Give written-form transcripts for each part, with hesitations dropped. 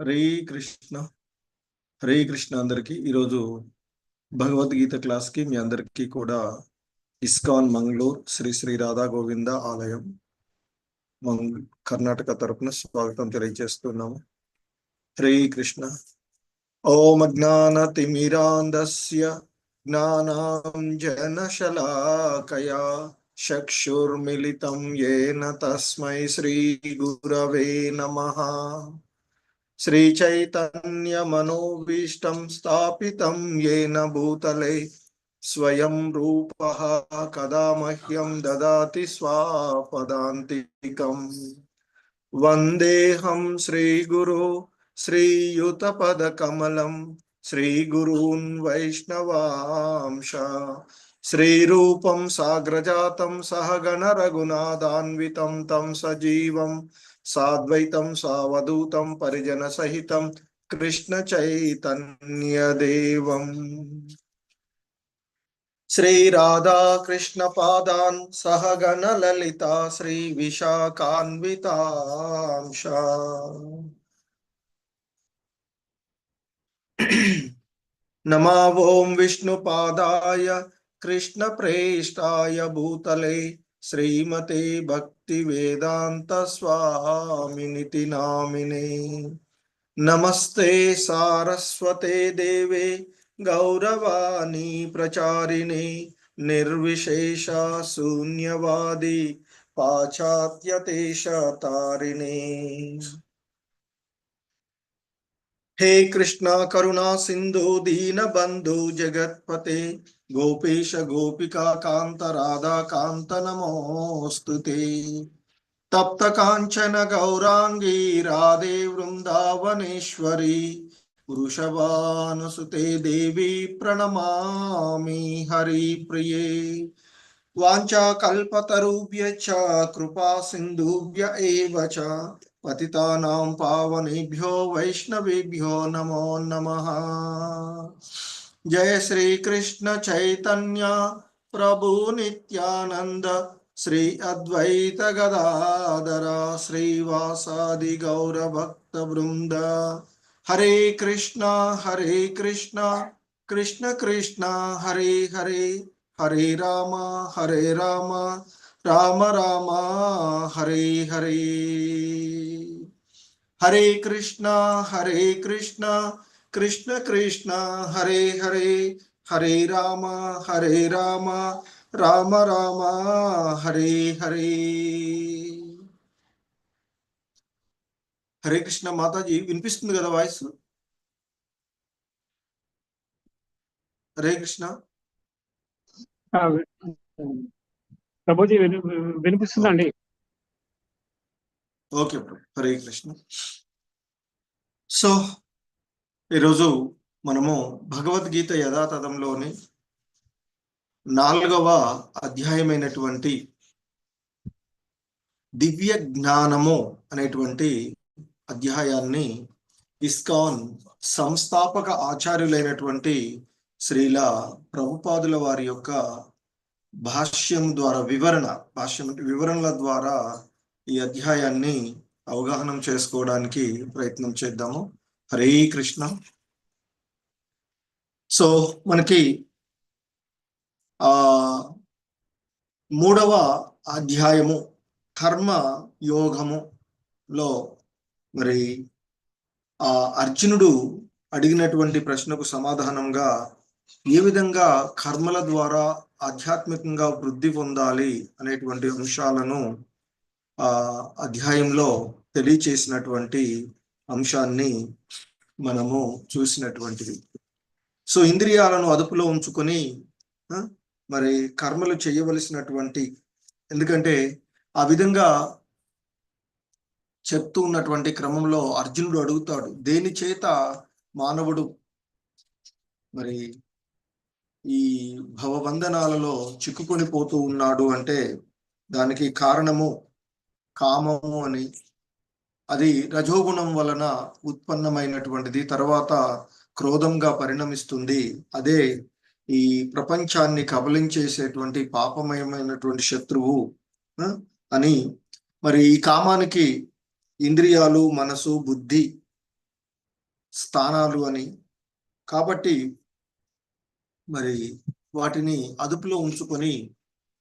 హరే కృష్ణ. హరే కృష్ణ అందరికి. ఈరోజు భగవద్గీత క్లాస్కి మీ అందరికీ కూడా ఇస్కాన్ మంగళూరు శ్రీ శ్రీ రాధా గోవింద ఆలయం కర్ణాటక తరపున స్వాగతం తెలియజేస్తున్నాము. హరే కృష్ణ. ఓం అజ్ఞానతిమిరాంధస్య జ్ఞానాంజనశలాకయా చక్షుర్మిలితం యేన తస్మై శ్రీ గురవే నమః. श्रीचैतन्यमनोभीष्टं स्थापितं येन भूतले स्वयं रूपः कदा मह्यं ददाति स्वापदान्तिकम्. वन्देऽहं श्रीगुरो श्रीयुतपदकमलं श्रीगुरून् वैष्णवांश श्रीरूपं साग्रजातं सहगण रघुनाथान्वितं तं सजीवं साद्वैतं सावधूतं परिजन सहितं कृष्ण चैतन्य देवं. श्री राधा कृष्ण पादान् सहगण ललिता श्री विशाखान्वितांश. नमा ओं विष्णुपादाय कृष्ण प्रेष्ठाय भूतले श्रीमते भक्ति वेदांत स्वामिनिति नामिने. नमस्ते सारस्वते देवे गौरवाणी प्रचारिणे निर्विशेष शून्यवादी पाश्चात्य देशतारिणे. हे कृष्णा करुणा सिंधु दीन बंधु जगतपते गोपेश गोपिका कांत राधा कांत नमोस्तुते. तप्त कांचन गौरांगी राधे वृंदावनेश्वरी वृषभानुसुते देवी प्रणमामि हरिप्रिये. वाञ्छाकल्पतरुभ्यश्च कृपा सिन्धुभ्य एव च पतितानां पावनेभ्यो वैष्णवेभ्यो नमो नमः. जय श्री कृष्ण चैतन्य प्रभु नित्यानंद श्री अद्वैत गदाधर श्रीवासादि गौर भक्त वृंद. हरे कृष्णा कृष्ण कृष्ण हरे हरे हरे राम राम राम हरे हरे. हरे कृष्णा कृष्ण कृष्ण हरे हरे हरे राम राम राम हरे हरे. హరే కృష్ణ. మాతాజీ వినిపిస్తుంది కదా వాయిస్? హరే కృష్ణ. ప్రభుజీ వినిపిస్తుందండి. ఓకే ప్రభు. హరే కృష్ణ. సో ఈరోజు మనము భగవద్గీత యథాతథంలోని 4వ అధ్యాయమైనటువంటి దివ్య జ్ఞానము అనేటువంటి అధ్యాయాన్ని ఇస్కాన్ సంస్థాపక ఆచార్యులైనటువంటి శ్రీల ప్రభుపాదుల వారి యొక్క భాష్యం ద్వారా వివరణల ద్వారా ఈ అధ్యాయాన్ని అవగాహన చేసుకోవడానికి ప్రయత్నం చేద్దాము. హరే కృష్ణ. సో మనకి 3వ అధ్యాయము కర్మ యోగములో మరి అర్జునుడు అడిగినటువంటి ప్రశ్నకు సమాధానంగా ఏ విధంగా కర్మల ద్వారా ఆధ్యాత్మికంగా వృద్ధి పొందాలి అనేటువంటి అంశాలను అధ్యాయంలో తెలియచేసినటువంటి అంశాన్ని మనము చూసినటువంటిది. సో ఇంద్రియాలను అదుపులో ఉంచుకొని మరి కర్మలు చేయవలసినటువంటి, ఎందుకంటే ఆ విధంగా చెప్తూ ఉన్నటువంటి క్రమంలో అర్జునుడు అడుగుతాడు, దేని చేత మానవుడు మరి ఈ భవబంధనాలలో చిక్కుకొని పోతూ ఉన్నాడు అంటే దానికి కారణము కామము అని, అది రజోగుణం వలన ఉత్పన్నమైనటువంటిది, తర్వాత క్రోధంగా పరిణమిస్తుంది. అదే ఈ ప్రపంచాన్ని కబలించేసేటువంటి పాపమయమైనటువంటి శత్రువు అని. మరి ఈ కామానికి ఇంద్రియాలు, మనసు, బుద్ధి స్థానాలు అని. కాబట్టి మరి వాటిని అదుపులో ఉంచుకొని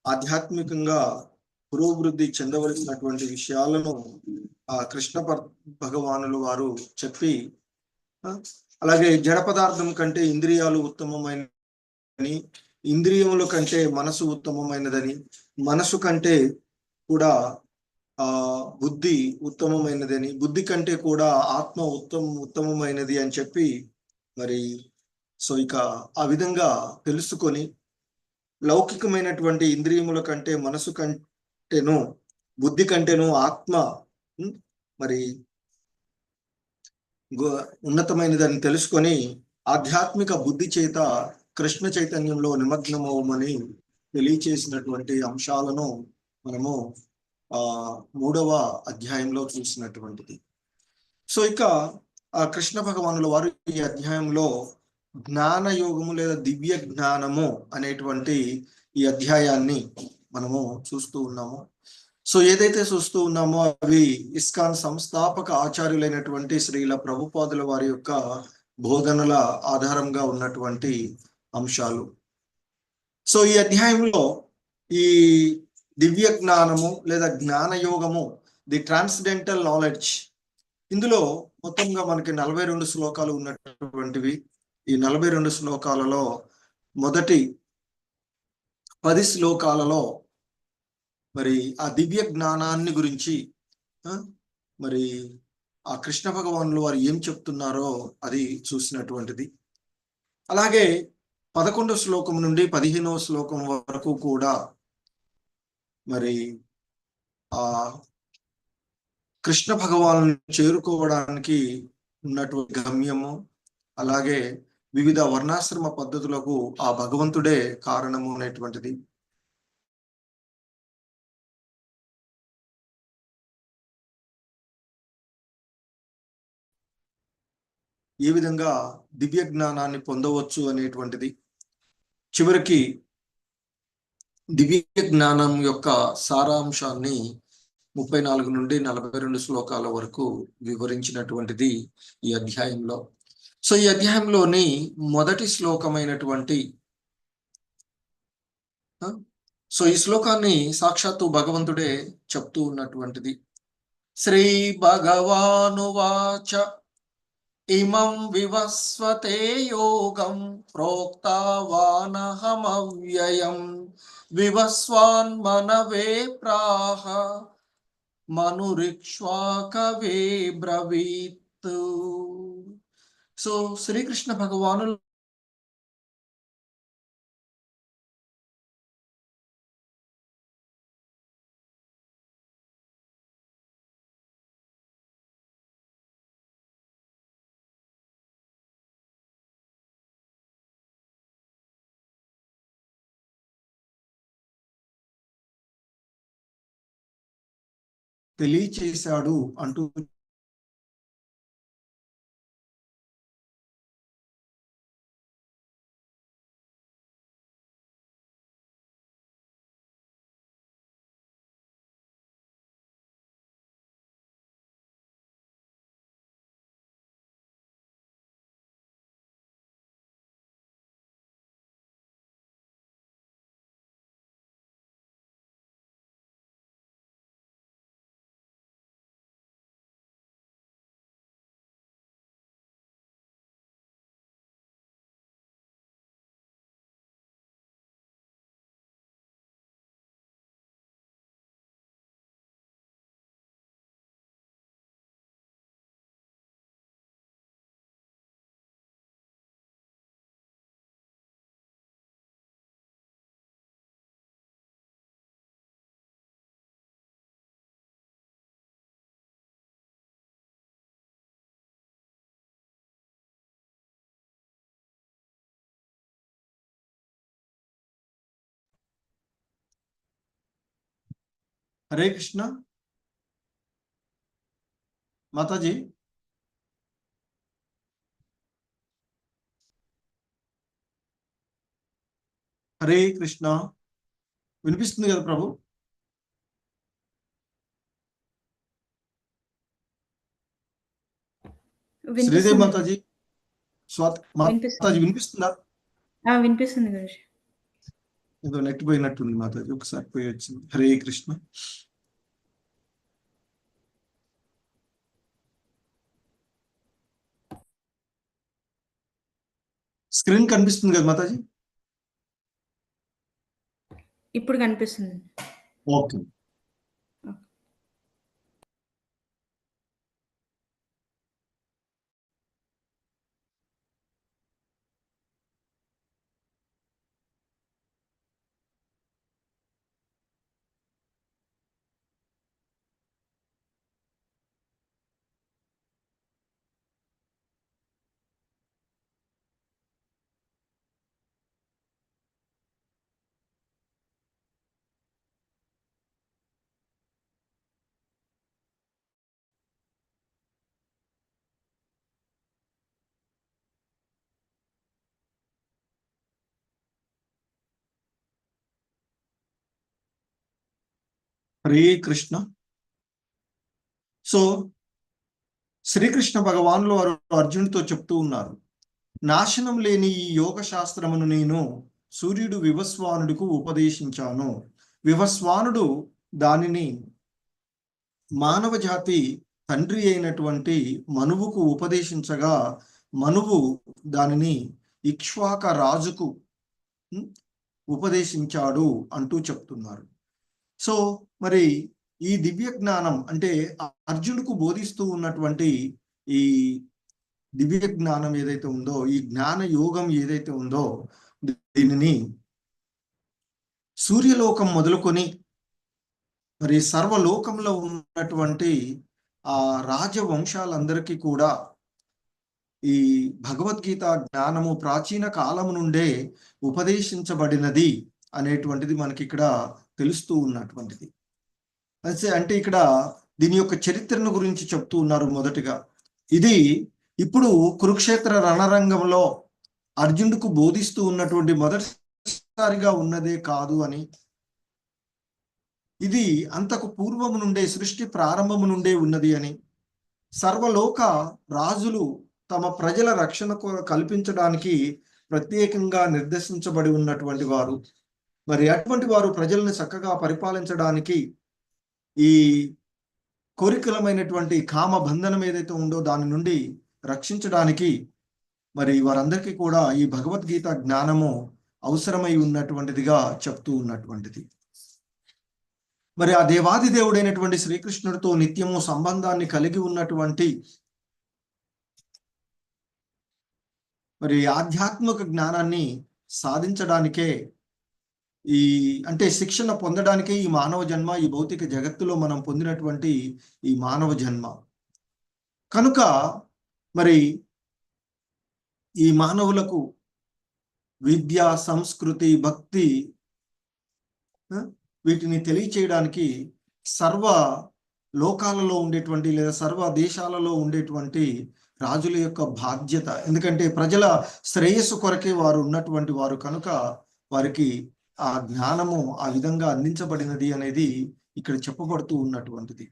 ఆధ్యాత్మికంగా పురోభివృద్ధి చెందవలసినటువంటి విషయాలను ఆ కృష్ణ భగవానులు వారు చెప్పి, అలాగే జడ పదార్థం కంటే ఇంద్రియాలు ఉత్తమమైనదని, ఇంద్రియముల కంటే మనసు ఉత్తమమైనదని, మనసు కంటే కూడా బుద్ధి ఉత్తమమైనదని, బుద్ధి కంటే కూడా ఆత్మ ఉత్తమమైనది అని చెప్పి మరి సో ఇక ఆ విధంగా తెలుసుకొని లౌకికమైనటువంటి ఇంద్రియముల కంటే మనసు కంటేను, బుద్ధి కంటేను ఆత్మ మరి ఉన్నతమైనదని తెలుసుకొని ఆధ్యాత్మిక బుద్ధి చేత కృష్ణ చైతన్యంలో నిమగ్నమవమని తెలియచేసినటువంటి అంశాలను మనము 3వ అధ్యాయంలో చూసినటువంటిది. సో ఇక ఆ కృష్ణ భగవానుల వారు ఈ అధ్యాయంలో జ్ఞాన యోగము లేదా దివ్య జ్ఞానము అనేటువంటి ఈ అధ్యాయాన్ని మనము చూస్తూ ఉన్నాము. సో ఏదైతే చూస్తూ ఉన్నామో అవి ఇస్కాన్ సంస్థాపక ఆచార్యులైనటువంటి శ్రీల ప్రభుపాదుల వారి యొక్క బోధనల ఆధారంగా ఉన్నటువంటి అంశాలు. సో ఈ అధ్యాయంలో ఈ దివ్య జ్ఞానము లేదా జ్ఞాన యోగము, ది ట్రాన్స్డెంటల్ నాలెడ్జ్, ఇందులో మొత్తంగా మనకి 42 శ్లోకాలు ఉన్నటువంటివి. ఈ 42 శ్లోకాలలో మొదటి 10 శ్లోకాలలో మరి ఆ దివ్య జ్ఞానాన్ని గురించి మరి ఆ కృష్ణ భగవానులు వారు ఏం చెప్తున్నారో అది చూసినటువంటిది. అలాగే 11వ శ్లోకం నుండి 15వ శ్లోకం వరకు కూడా మరి ఆ కృష్ణ భగవాను చేరుకోవడానికి ఉన్నటువంటి గమ్యము, అలాగే వివిధ వర్ణాశ్రమ పద్ధతులకు ఆ భగవంతుడే కారణము అనేటువంటిది. ఏ విధంగా దివ్య జ్ఞానాన్ని పొందవచ్చు అనేటువంటిది. చివరికి దివ్య జ్ఞానం యొక్క సారాంశాన్ని 34 నుండి 42 శ్లోకాల వరకు వివరించినటువంటిది ఈ అధ్యాయంలో. సో ఈ అధ్యాయంలోని మొదటి శ్లోకమైనటువంటి సో ఈ శ్లోకాన్ని సాక్షాత్తు భగవంతుడే చెప్తూ ఉన్నటువంటిది. శ్రీ భగవానువాచ ఇమం వివస్వతే యోగం ప్రోక్తవానహమవ్యయం వివస్వాన్ మనవే ప్రాహ మనురిక్ష్వాకవే బ్రవీత్. సో శ్రీకృష్ణ భగవానులు తెలియచేశాడు అంటూ హరే కృష్ణ మాతాజీ. హరే కృష్ణ వినిపిస్తుంది కదా ప్రభు? శ్రీదేవి వినిపిస్తుంది మాతాజీ, స్వాతి మాతాజీ వినిపిస్తుందా? వినిపిస్తుంది గురుజీ. ఏదో నెట్ పోయినట్టుంది మాతాజీ, ఒకసారి పోయి వచ్చింది. హరే కృష్ణ. స్క్రీన్ కనిపిస్తుంది కదా మాతాజీ? ఇప్పుడు కనిపిస్తుంది. ఓకే. హరే కృష్ణ. సో శ్రీకృష్ణ భగవానులు వారు అర్జునుడితో చెప్తూ ఉన్నారు, నాశనం లేని ఈ యోగ శాస్త్రమును నేను సూర్యుడు వివస్వానుడికి ఉపదేశించాను. వివస్వానుడు దానిని మానవ జాతి తండ్రి అయినటువంటి మనువుకు ఉపదేశించగా, మనువు దానిని ఇక్ష్వాక రాజుకు ఉపదేశించాడు అంటూ చెప్తున్నారు. సో మరి ఈ దివ్య జ్ఞానం అంటే అర్జునుడికి బోధిస్తూ ఉన్నటువంటి ఈ దివ్య జ్ఞానం ఏదైతే ఉందో, ఈ జ్ఞాన యోగం ఏదైతే ఉందో, దీనిని సూర్యలోకం మొదలుకొని మరి సర్వలోకంలో ఉన్నటువంటి ఆ రాజవంశాలందరికీ కూడా ఈ భగవద్గీత జ్ఞానము ప్రాచీన కాలము నుండే ఉపదేశించబడినది అనేటువంటిది మనకి ఇక్కడ తెలుస్తూ ఉన్నటువంటిది. అంటే ఇక్కడ దీని యొక్క చరిత్రను గురించి చెప్తూ ఉన్నారు. మొదటిగా ఇది ఇప్పుడు కురుక్షేత్ర రణరంగంలో అర్జునుడికి బోధిస్తూ ఉన్నటువంటి మొదటిసారిగా ఉన్నదే కాదు అని, ఇది అంతకు పూర్వము నుండే, సృష్టి ప్రారంభము నుండే ఉన్నది అని, సర్వలోక రాజులు తమ ప్రజల రక్షణ కల్పించడానికి ప్రత్యేకంగా నిర్దేశించబడి ఉన్నటువంటి వారు. మరి అటువంటి వారు ప్రజల్ని చక్కగా పరిపాలించడానికి, ఈ కోరికలమైనటువంటి కామ బంధనం ఏదైతే ఉందో దాని నుండి రక్షించడానికి మరి వారందరికీ కూడా ఈ భగవద్గీత జ్ఞానము అవసరమై ఉన్నటువంటిదిగా చెప్తూ ఉన్నటువంటిది. మరి ఆ దేవాది దేవుడైనటువంటి శ్రీకృష్ణుడితో నిత్యము సంబంధాన్ని కలిగి ఉన్నటువంటి మరి ఆధ్యాత్మిక జ్ఞానాన్ని సాధించడానికే అంటే శిక్షణ పొందడానికే ఈ మానవ జన్మ, ఈ భౌతిక జగత్తులో మనం పొందినటువంటి ఈ మానవ జన్మ. కనుక మరి ఈ మానవులకు విద్య, సంస్కృతి, భక్తి వీటిని తెలియచేయడానికి సర్వ లోకాలలో ఉండేటువంటి లేదా సర్వ దేశాలలో ఉండేటువంటి రాజుల యొక్క బాధ్యత. ఎందుకంటే ప్రజల శ్రేయస్సు కొరకే వారు ఉన్నటువంటి వారు కనుక వారికి ఆ జ్ఞానము ఆ విధంగా అందించబడినది అనేది ఇక్కడ చెప్పబడుతూ ఉన్నటువంటిది.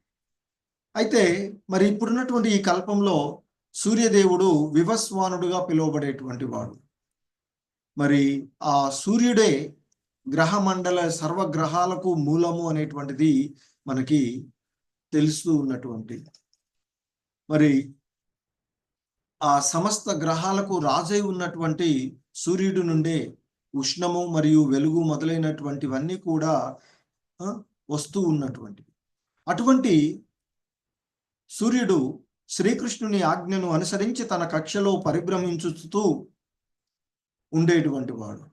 అయితే మరి ఇప్పుడున్నటువంటి ఈ కల్పంలో సూర్యదేవుడు వివస్వానుడుగా పిలువబడేటువంటి వాడు. మరి ఆ సూర్యుడే గ్రహమండల సర్వగ్రహాలకు మూలము అనేటువంటిది మనకి తెలుస్తూ ఉన్నటువంటి, మరి ఆ సమస్త గ్రహాలకు రాజై ఉన్నటువంటి సూర్యుడి నుండే ఉష్ణము మరియు వెలుగు మొదలైనటువంటివన్నీ కూడా వస్తూ ఉన్నటువంటివి. అటువంటి సూర్యుడు శ్రీకృష్ణుని ఆజ్ఞను అనుసరించి తన కక్షలో పరిభ్రమించుతూ ఉండేటువంటి వాడు.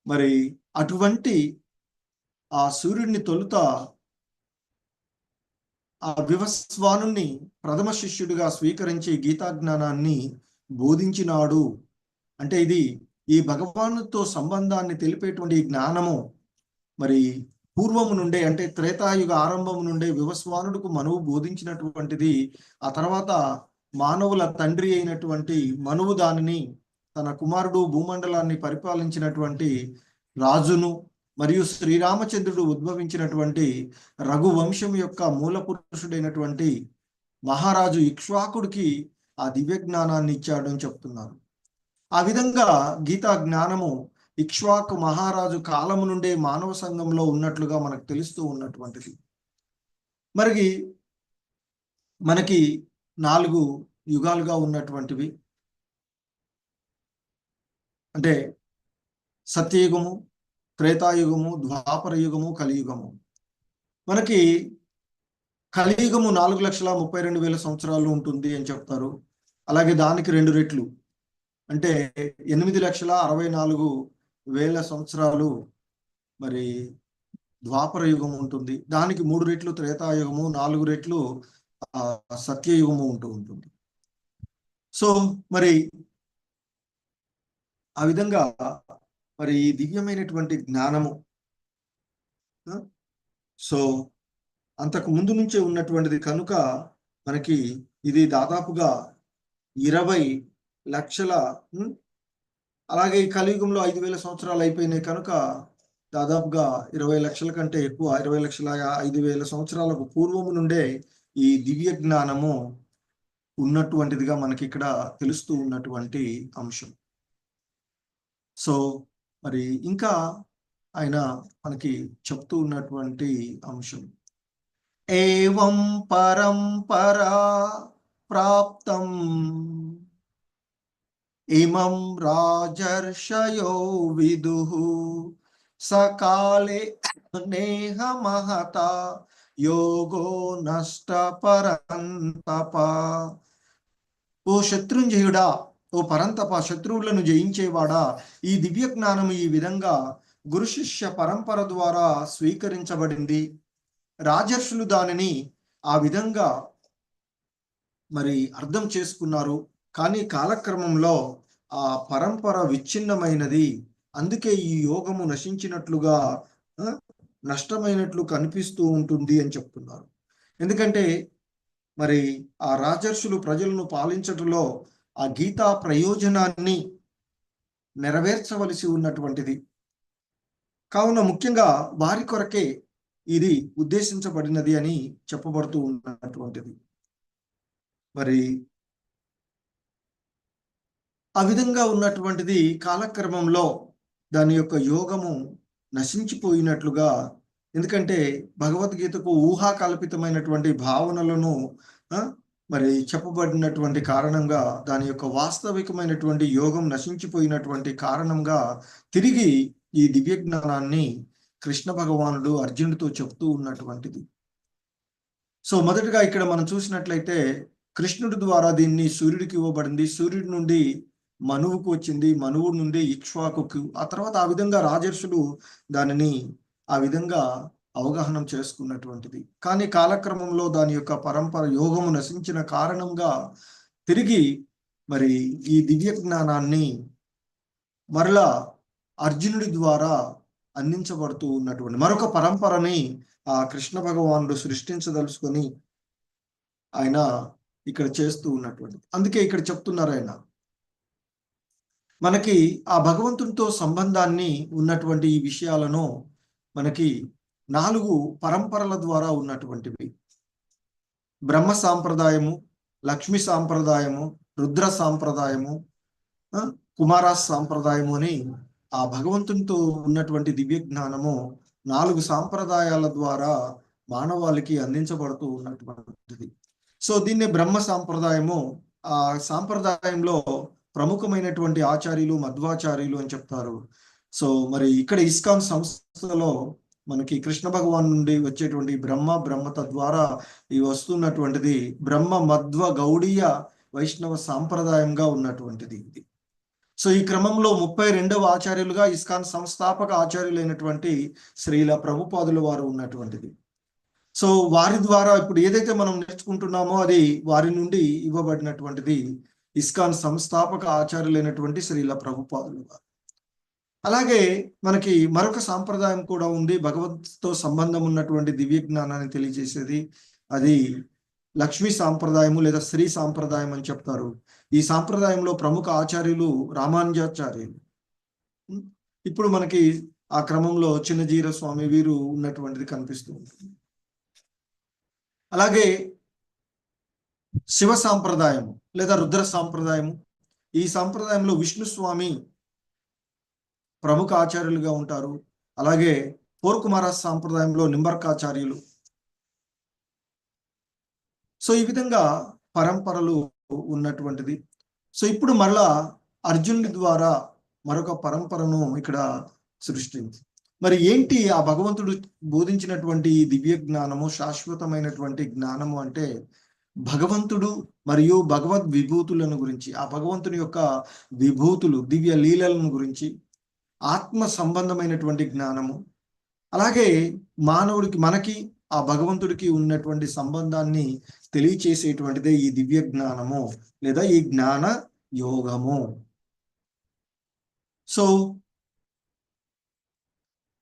మరి అటువంటి ఆ సూర్యుడిని తొలుత ఆ వివస్వానుని ప్రథమ శిష్యుడిగా స్వీకరించి గీతా జ్ఞానాన్ని బోధించినాడు. అంటే ఇది ఈ భగవానుతో సంబంధాన్ని తెలిపేటువంటి జ్ఞానము మరి పూర్వము నుండే, అంటే త్రేతాయుగ ఆరంభం నుండే వివస్వానుడికి మనువు బోధించినటువంటిది. ఆ తర్వాత మానవుల తండ్రి అయినటువంటి మనువు దానిని తన కుమారుడు భూమండలాన్ని పరిపాలించినటువంటి రాజును మరియు శ్రీరామచంద్రుడు ఉద్భవించినటువంటి రఘువంశం యొక్క మూల పురుషుడైనటువంటి మహారాజు ఇక్ష్వాకుడికి ఆ దివ్య జ్ఞానాన్ని ఇచ్చాడు అని చెప్తున్నారు. ఆ విధంగా గీతా జ్ఞానము ఇక్ష్వాకు మహారాజు కాలము నుండే మానవ సంఘంలో ఉన్నట్లుగా మనకు తెలుస్తూ ఉన్నటువంటిది. మరి మనకి 4 యుగాలుగా ఉన్నటువంటివి అంటే సత్యయుగము, త్రేతాయుగము, ద్వాపర యుగము, కలియుగము. మనకి కలియుగము 4,32,000 సంవత్సరాలు ఉంటుంది అని చెప్తారు. అలాగే దానికి 2 రెట్లు అంటే 8,64,000 సంవత్సరాలు మరి ద్వాపర యుగం ఉంటుంది. దానికి 3 రెట్లు త్రేతాయుగము, 4 రెట్లు సత్యయుగము ఉంటుంది. సో మరి ఆ విధంగా మరి ఈ దివ్యమైనటువంటి జ్ఞానము సో అంతకు ముందు నుంచే ఉన్నటువంటిది కనుక మనకి ఇది దాదాపుగా 20 లక్షల అలాగే ఈ కలియుగంలో 5,000 సంవత్సరాలు అయిపోయినాయి కనుక దాదాపుగా 20 లక్షల కంటే ఎక్కువ 20,05,000 సంవత్సరాలకు పూర్వము నుండే ఈ దివ్య జ్ఞానము ఉన్నటువంటిదిగా మనకి ఇక్కడ తెలుస్తూ ఉన్నటువంటి అంశం. సో మరి ఇంకా ఆయన మనకి చెప్తూ ఉన్నటువంటి అంశం ఏవం పరంపరా ప్రాప్తం ఇమం రాజర్షయో విదుః సకాలే నేహ మహత యోగో నష్ట పరంతప. ఓ శత్రుంజయుడా, ఓ పరంతప, శత్రువులను జయించేవాడా, ఈ దివ్య జ్ఞానం ఈ విధంగా గురు శిష్య పరంపర ద్వారా స్వీకరించబడింది. రాజర్షులు దానిని ఆ విధంగా మరి అర్థం చేసుకున్నారు. కానీ కాలక్రమంలో ఆ పరంపర విచ్ఛిన్నమైనది. అందుకే ఈ యోగము నశించినట్లుగా నష్టమైనట్లు కనిపిస్తూ ఉంటుంది అని చెప్తున్నారు. ఎందుకంటే మరి ఆ రాజర్షులు ప్రజలను పాలించటంలో ఆ గీతా ప్రయోజనాన్ని నెరవేర్చవలసి ఉన్నటువంటిది కావున ముఖ్యంగా వారి కొరకే ఇది ఉద్దేశించబడినది అని చెప్పబడుతూ ఉన్నటువంటిది. మరి ఆ విధంగా ఉన్నటువంటిది కాలక్రమంలో దాని యొక్క యోగము నశించిపోయినట్లుగా, ఎందుకంటే భగవద్గీతకు ఊహాకల్పితమైనటువంటి భావనలను మరి చెప్పబడినటువంటి కారణంగా దాని యొక్క వాస్తవికమైనటువంటి యోగం నశించిపోయినటువంటి కారణంగా తిరిగి ఈ దివ్య జ్ఞానాన్ని కృష్ణ భగవానుడు అర్జునుడితో చెప్తూ ఉన్నటువంటిది. సో మొదటగా ఇక్కడ మనం చూసినట్లయితే కృష్ణుడి ద్వారా దీన్ని సూర్యుడికి ఇవ్వబడింది. సూర్యుడి నుండి మనువుకు వచ్చింది, మనువు నుండి ఇక్ష్వాకుకు, ఆ తర్వాత ఆ విధంగా రాజర్షులు దానిని ఆ విధంగా అవగాహన చేసుకున్నటువంటిది. కానీ కాలక్రమంలో దాని యొక్క పరంపర యోగము నశించిన కారణంగా తిరిగి మరి ఈ దివ్య జ్ఞానాన్ని మరలా అర్జునుడి ద్వారా అందించబడుతూ ఉన్నటువంటి మరొక పరంపరని ఆ కృష్ణ భగవానుడు సృష్టించదలుచుకొని ఆయన ఇక్కడ చేస్తూ ఉన్నటువంటి, అందుకే ఇక్కడ చెప్తున్నారు ఆయన మనకి ఆ భగవంతునితో సంబంధాన్ని ఉన్నటువంటి ఈ విషయాలను మనకి 4 పరంపరల ద్వారా ఉన్నటువంటివి. బ్రహ్మ సాంప్రదాయము, లక్ష్మి సాంప్రదాయము, రుద్ర సాంప్రదాయము, కుమార సాంప్రదాయము అని ఆ భగవంతునితో ఉన్నటువంటి దివ్య జ్ఞానము 4 సాంప్రదాయాల ద్వారా మానవాళికి అందించబడుతూ ఉన్నటువంటిది. సో దీన్ని బ్రహ్మ సాంప్రదాయము. ఆ సాంప్రదాయంలో ప్రముఖమైనటువంటి ఆచార్యులు మధ్వాచార్యులు అని చెప్తారు. సో మరి ఇక్కడ ఇస్కాన్ సంస్థలో మనకి కృష్ణ భగవాన్ నుండి వచ్చేటువంటి బ్రహ్మ తద్వారా ఈ వస్తున్నటువంటిది బ్రహ్మ మధ్వ గౌడీయ వైష్ణవ సాంప్రదాయంగా ఉన్నటువంటిది ఇది. సో ఈ క్రమంలో 32వ ఆచార్యులుగా ఇస్కాన్ సంస్థాపక ఆచార్యులైనటువంటి శ్రీల ప్రభుపాదుల వారు ఉన్నటువంటిది. సో వారి ద్వారా ఇప్పుడు ఏదైతే మనం నేర్చుకుంటున్నామో అది వారి నుండి ఇవ్వబడినటువంటిది ఇస్కాన్ సంస్థాపక ఆచార్యులైనటువంటి శ్రీల ప్రభుపాదులు వారు. అలాగే మనకి మరొక సాంప్రదాయం కూడా ఉంది, భగవద్తో సంబంధం ఉన్నటువంటి దివ్య జ్ఞానాన్ని తెలియజేసేది. అది లక్ష్మీ సాంప్రదాయము లేదా శ్రీ సాంప్రదాయం అని చెప్తారు. ఈ సాంప్రదాయంలో ప్రముఖ ఆచార్యులు రామానుజాచార్యులు. ఇప్పుడు మనకి ఆ క్రమంలో చిన్నజీర స్వామి వీరు ఉన్నటువంటిది కనిపిస్తూ ఉంటుంది. అలాగే శివ సాంప్రదాయము లేదా రుద్ర సాంప్రదాయము. ఈ సాంప్రదాయంలో విష్ణు స్వామి ప్రముఖ ఆచార్యులుగా ఉంటారు. అలాగే పోర్కు మహారాజ్ సాంప్రదాయంలో నింబర్కాచార్యులు. సో ఈ విధంగా పరంపరలు ఉన్నటువంటిది. సో ఇప్పుడు మరలా అర్జునుడి ద్వారా మరొక పరంపరను ఇక్కడ సృష్టించి, మరి ఏంటి ఆ భగవంతుడు బోధించినటువంటి దివ్య జ్ఞానము, శాశ్వతమైనటువంటి జ్ఞానము అంటే భగవంతుడు మరియు భగవద్ విభూతులను గురించి, ఆ భగవంతుని యొక్క విభూతులు, దివ్య లీలలను గురించి, ఆత్మ సంబంధమైనటువంటి జ్ఞానము, అలాగే మానవుడికి, మనకి ఆ భగవంతుడికి ఉన్నటువంటి సంబంధాన్ని తెలియచేసేటువంటిదే ఈ దివ్య జ్ఞానము లేదా ఈ జ్ఞాన యోగము. సో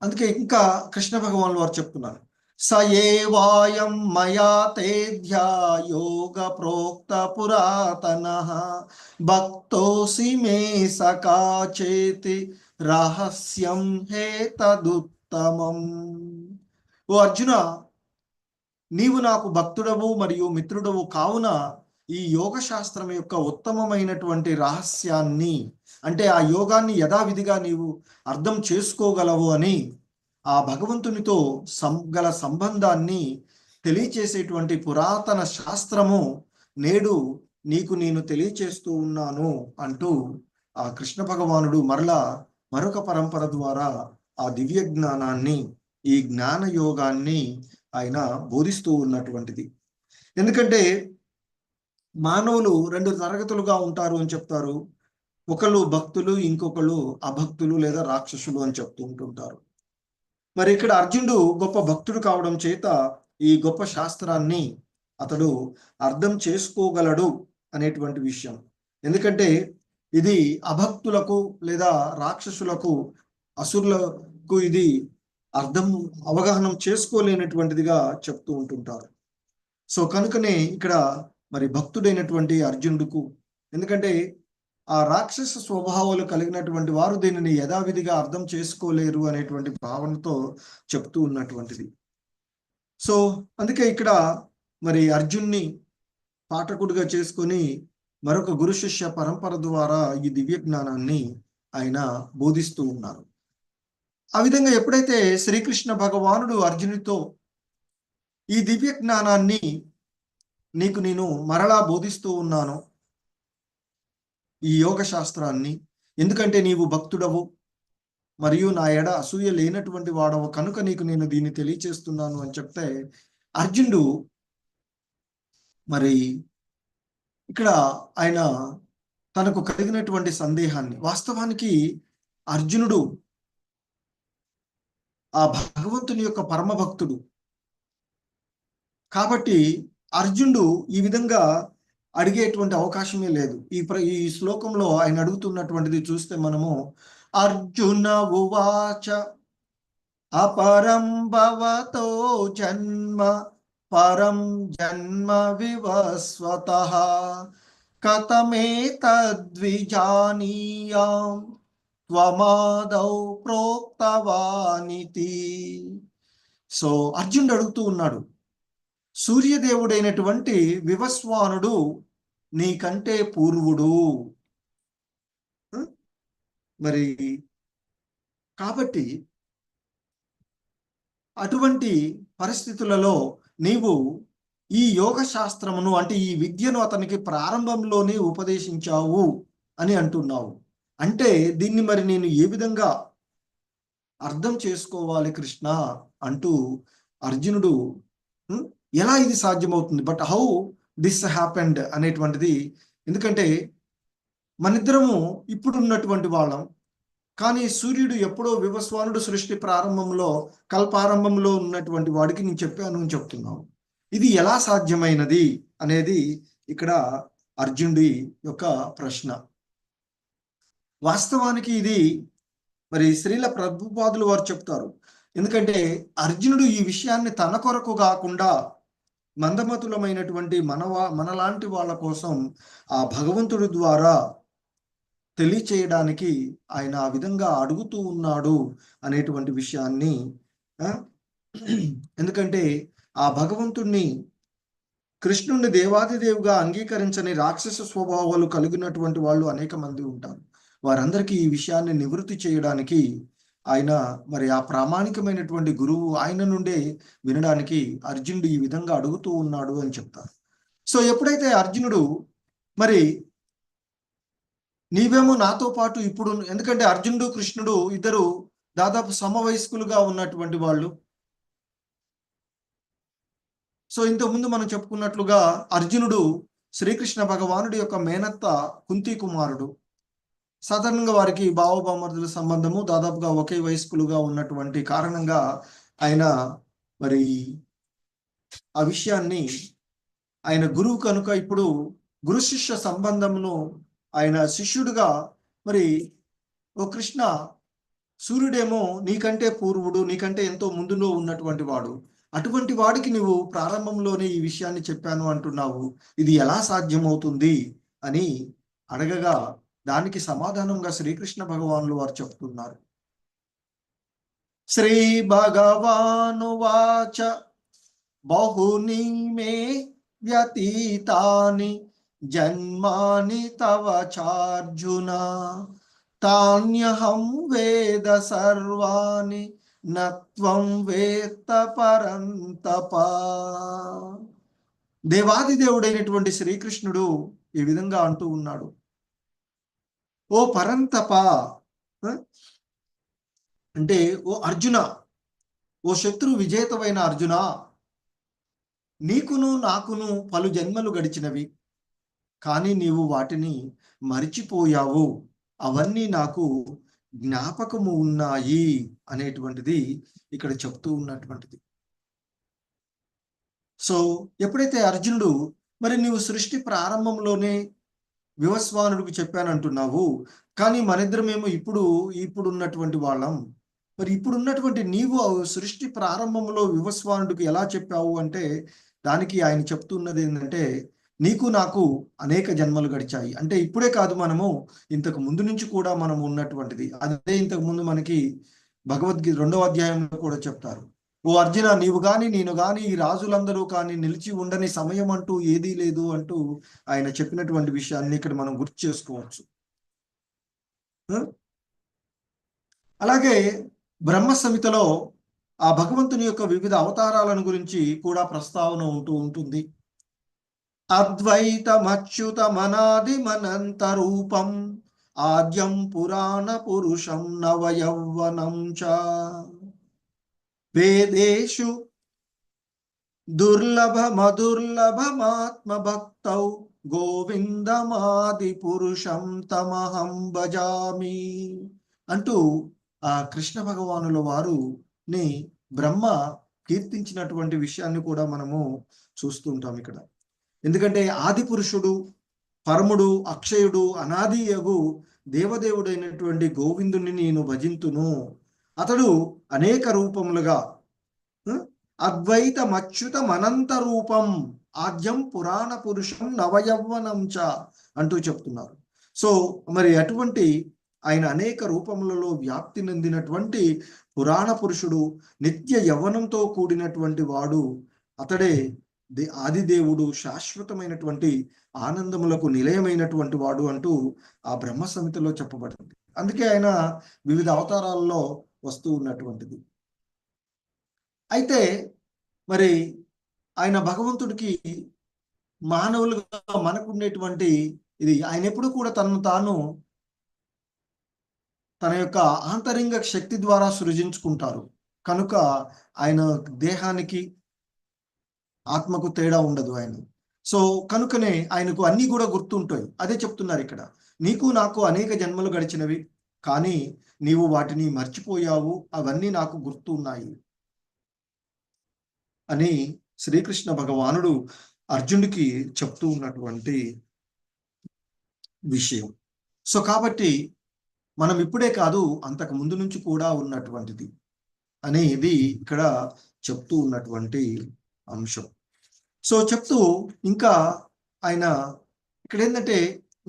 అందుకే ఇంకా కృష్ణ భగవాన్ వారు చెప్తున్నారు, స ఏవాయం మయా తేధ్యా యోగ ప్రోక్త పురాతనః భక్తోసి మే సఖా చేతి రహస్యం హేతదుత్తమం. ఓ అర్జున, నీవు నాకు భక్తుడవు మరియు మిత్రుడవు కావున ఈ యోగ శాస్త్రం యొక్క ఉత్తమమైనటువంటి రహస్యాన్ని, అంటే ఆ యోగాన్ని యథావిధిగా నీవు అర్థం చేసుకోగలవు అని, ఆ భగవంతునితో గల సంబంధాన్ని తెలియచేసేటువంటి పురాతన శాస్త్రము నేడు నీకు నేను తెలియచేస్తూ ఉన్నాను అంటూ ఆ కృష్ణ భగవానుడు మరలా మరొక పరంపర ద్వారా ఆ దివ్య జ్ఞానాన్ని, ఈ జ్ఞాన యోగాన్ని ఆయన బోధిస్తూ ఉన్నటువంటిది. ఎందుకంటే మానవులు రెండు తరగతులుగా ఉంటారు అని చెప్తారు. ఒకళ్ళు భక్తులు, ఇంకొకళ్ళు అభక్తులు లేదా రాక్షసులు అని చెప్తూ ఉంటుంటారు. మరి ఇక్కడ అర్జునుడు గొప్ప భక్తుడు కావడం చేత ఈ గొప్ప శాస్త్రాన్ని అతడు అర్థం చేసుకోగలడు అనేటువంటి విషయం. ఎందుకంటే ఇది అభక్తులకు లేదా రాక్షసులకు, అసురులకు ఇది అవగాహన చేసుకోలేనటువంటిదిగా చెప్తూ ఉంటుంటారు. సో కనుకనే ఇక్కడ మరి భక్తుడైనటువంటి అర్జునుడుకు, ఎందుకంటే ఆ రాక్షస స్వభావాలు కలిగినటువంటి వారు దీనిని యథావిధిగా అర్థం చేసుకోలేరు అనేటువంటి భావనతో చెప్తూ ఉన్నటువంటిది. సో అందుకే ఇక్కడ మరి అర్జున్ని పాఠకుడిగా చేసుకొని మరొక గురు శిష్య పరంపర ద్వారా ఈ దివ్య జ్ఞానాన్ని ఆయన బోధిస్తూ ఉన్నారు. ఆ విధంగా ఎప్పుడైతే శ్రీకృష్ణ భగవానుడు అర్జునుడితో ఈ దివ్య జ్ఞానాన్ని నీకు నేను మరలా బోధిస్తూ ఉన్నాను, ఈ యోగ శాస్త్రాన్ని, ఎందుకంటే నీవు భక్తుడవు మరియు నా ఎడ అసూయ లేనటువంటి వాడవు కనుక నీకు నేను దీన్ని తెలియచేస్తున్నాను అని చెప్తే, అర్జునుడు మరి ఇక్కడ ఆయన తనకు కలిగినటువంటి సందేహాన్ని, వాస్తవానికి అర్జునుడు ఆ భగవంతుని యొక్క పరమ భక్తుడు కాబట్టి అర్జునుడు ఈ విధంగా అడిగేటువంటి అవకాశమే లేదు. ఈ శ్లోకంలో ఆయన అడుగుతున్నటువంటిది చూస్తే మనము, అర్జున ఉవాచ అపరం భవతో జన్మ పరం జన్మ వివస్వతః కథమేతద్విజానీయాం త్వమాదౌ ప్రోక్తవానితి. సో అర్జునుడు అడుగుతూ ఉన్నాడు, సూర్యదేవుడైనటువంటి వివస్వానుడు నీకంటే పూర్వుడు, మరి కాబట్టి అటువంటి పరిస్థితులలో నీవు ఈ యోగ శాస్త్రమును, అంటే ఈ విద్యను అతనికి ప్రారంభంలోనే ఉపదేశించావు అని అంటున్నావు. అంటే దీన్ని మరి నేను ఏ విధంగా అర్థం చేసుకోవాలి కృష్ణ అంటూ అర్జునుడు, ఎలా ఇది సాధ్యమవుతుంది, బట్ హౌ దిస్ హ్యాపెండ్ అనేటువంటిది. ఎందుకంటే మనిద్దరము ఇప్పుడు ఉన్నటువంటి వాళ్ళం, కానీ సూర్యుడు ఎప్పుడో వివస్వానుడు సృష్టి ప్రారంభంలో, కల్పారంభంలో ఉన్నటువంటి వాడికి నేను చెప్పాను అని చెప్తున్నావు. ఇది ఎలా సాధ్యమైనది అనేది ఇక్కడ అర్జునుడి యొక్క ప్రశ్న. వాస్తవానికి ఇది మరి శ్రీల ప్రభుపాదులు వారు చెప్తారు. ఎందుకంటే అర్జునుడు ఈ విషయాన్ని తన కొరకు కాకుండా మందమతులమైనటువంటి మనలాంటి వాళ్ళ కోసం ఆ భగవంతుడి ద్వారా తెలియచేయడానికి ఆయన ఆ విధంగా అడుగుతూ ఉన్నాడు అనేటువంటి విషయాన్ని, ఎందుకంటే ఆ భగవంతుణ్ణి కృష్ణుడిని దేవాదిదేవుగా అంగీకరించని రాక్షస స్వభావాలు కలిగినటువంటి వాళ్ళు అనేక మంది ఉంటారు. వారందరికీ ఈ విషయాన్ని నివృత్తి చేయడానికి ఆయన మరి ఆ ప్రామాణికమైనటువంటి గురువు ఆయన నుండే వినడానికి అర్జునుడు ఈ విధంగా అడుగుతూ ఉన్నాడు అని చెప్తారు. సో ఎప్పుడైతే అర్జునుడు మరి నీవేమో నాతో పాటు ఇప్పుడు, ఎందుకంటే అర్జునుడు కృష్ణుడు ఇద్దరు దాదాపు సమవయస్కులుగా ఉన్నటువంటి వాళ్ళు. సో ఇంతకుముందు మనం చెప్పుకున్నట్లుగా అర్జునుడు శ్రీకృష్ణ భగవానుడి యొక్క మేనత్త కుంతి కుమారుడు. సాధారణంగా వారికి బావబామర్దుల సంబంధము దాదాపుగా ఒకే వయస్కులుగా ఉన్నటువంటి కారణంగా ఆయన మరి ఆ విషయాన్ని ఆయన గురువు కనుక ఇప్పుడు గురు శిష్య సంబంధమును ఆయన శిష్యుడిగా మరి ఓ కృష్ణ, సూర్యుడేమో నీకంటే పూర్వుడు, నీకంటే ఎంతో ముందులో ఉన్నటువంటి వాడు, అటువంటి వాడికి నువ్వు ప్రారంభంలోనే ఈ విషయాన్ని చెప్పాను అంటున్నావు, ఇది ఎలా సాధ్యమవుతుంది అని అడగగా దానికి సమాధానంగా శ్రీకృష్ణ భగవానులు వారు చెప్తున్నారు. శ్రీ భగవానువాచ బహుని మే వ్యతీతాని జన్మాని తవ చార్జున తాన్యహం వేద సర్వాణి నత్వం వేత్త పరంతప. దేవాదిదేవుడైనటువంటి శ్రీకృష్ణుడు ఈ విధంగా అంటూ ఉన్నాడు, ఓ పరంతప అంటే ఓ అర్జున, ఓ శత్రు విజేతమైన అర్జున, నీకును నాకును పలు జన్మలు గడిచినవి, కానీ నీవు వాటిని మరిచిపోయావు, అవన్నీ నాకు జ్ఞాపకము ఉన్నాయి అనేటువంటిది ఇక్కడ చెప్తూ ఉన్నటువంటిది. సో ఎప్పుడైతే అర్జునుడు మరి నీవు సృష్టి ప్రారంభంలోనే వివస్వానుడికి చెప్పానంటున్నావు, కానీ మనిద్దరమేమో ఇప్పుడు ఉన్నటువంటి వాళ్ళం, మరి ఇప్పుడున్నటువంటి నీవు సృష్టి ప్రారంభంలో వివస్వానుడికి ఎలా చెప్పావు అంటే దానికి ఆయన చెప్తున్నది ఏంటంటే, నీకు నాకు అనేక జన్మలు గడిచాయి అంటే ఇప్పుడే కాదు, మనము ఇంతకు ముందు నుంచి కూడా మనం ఉన్నటువంటిది. అదే ఇంతకు ముందు మనకి భగవద్గీత 2వ అధ్యాయంలో కూడా చెప్తారు, ఓ అర్జున, నీవు గాని నేను గాని ఈ రాజులందరూ కానీ నిలిచి ఉండని సమయం అంటూ ఏదీ లేదు అంటూ ఆయన చెప్పినటువంటి విషయాన్ని ఇక్కడ మనం గుర్తు చేసుకోవచ్చు. అలాగే బ్రహ్మ సంహితలో ఆ భగవంతుని యొక్క వివిధ అవతారాలను గురించి కూడా ప్రస్తావన ఉంటూ ఉంటుంది. అద్వైతమచ్యుతమనాది మనంత రూపం ఆద్యం పురాణ పురుషం నవయౌవనం చ వేదేషు దుర్లభమదుర్లభమాత్మ భక్తౌ గోవిందమాది పురుషం తమహం భజామి అంటూ ఆ కృష్ణ భగవానుల వారుని బ్రహ్మ కీర్తించినటువంటి విషయాన్ని కూడా మనము చూస్తుంటాం ఇక్కడ. ఎందుకంటే ఆది పురుషుడు, పరముడు, అక్షయుడు, అనాదియగు దేవదేవుడైనటువంటి గోవిందుని నేను భజింతును, అతడు అనేక రూపములుగా అద్వైతమచ్యుతమనంత రూపం ఆద్యం పురాణ పురుషం నవయౌవనం చ అంటూ చెప్తున్నారు. సో మరి అటువంటి ఆయన అనేక రూపములలో వ్యాప్తి చెందినటువంటి పురాణ పురుషుడు, నిత్య యవ్వనంతో కూడినటువంటి వాడు, అతడే ఆదిదేవుడు, శాశ్వతమైనటువంటి ఆనందములకు నిలయమైనటువంటి వాడు అంటూ ఆ బ్రహ్మ సంహితలో చెప్పబడింది. అందుకే ఆయన వివిధ అవతారాల్లో వస్తూ ఉన్నటువంటిది. అయితే మరి ఆయన భగవంతుడికి మానవులుగా మనకుండేటువంటి ఇది, ఆయన ఎప్పుడు కూడా తనను తాను తన యొక్క ఆంతరింగ శక్తి ద్వారా సృజించుకుంటారు కనుక ఆయన దేహానికి ఆత్మకు తేడా ఉండదు ఆయన. సో కనుకనే ఆయనకు అన్నీ కూడా గుర్తుంటాయి. అదే చెప్తున్నారు ఇక్కడ, నీకు నాకు అనేక జన్మలు గడిచినవి, కానీ నీవు వాటిని మర్చిపోయావు, అవన్నీ నాకు గుర్తున్నాయి అని శ్రీకృష్ణ భగవానుడు అర్జునుడికి చెప్తూ ఉన్నటువంటి విషయం. సో కాబట్టి మనం ఇప్పుడే కాదు, అంతకు ముందు నుంచి కూడా ఉన్నటువంటిది అనేది ఇక్కడ చెప్తూ ఉన్నటువంటి అంశం. సో చెప్తూ ఇంకా ఆయన ఇక్కడ ఏంటంటే,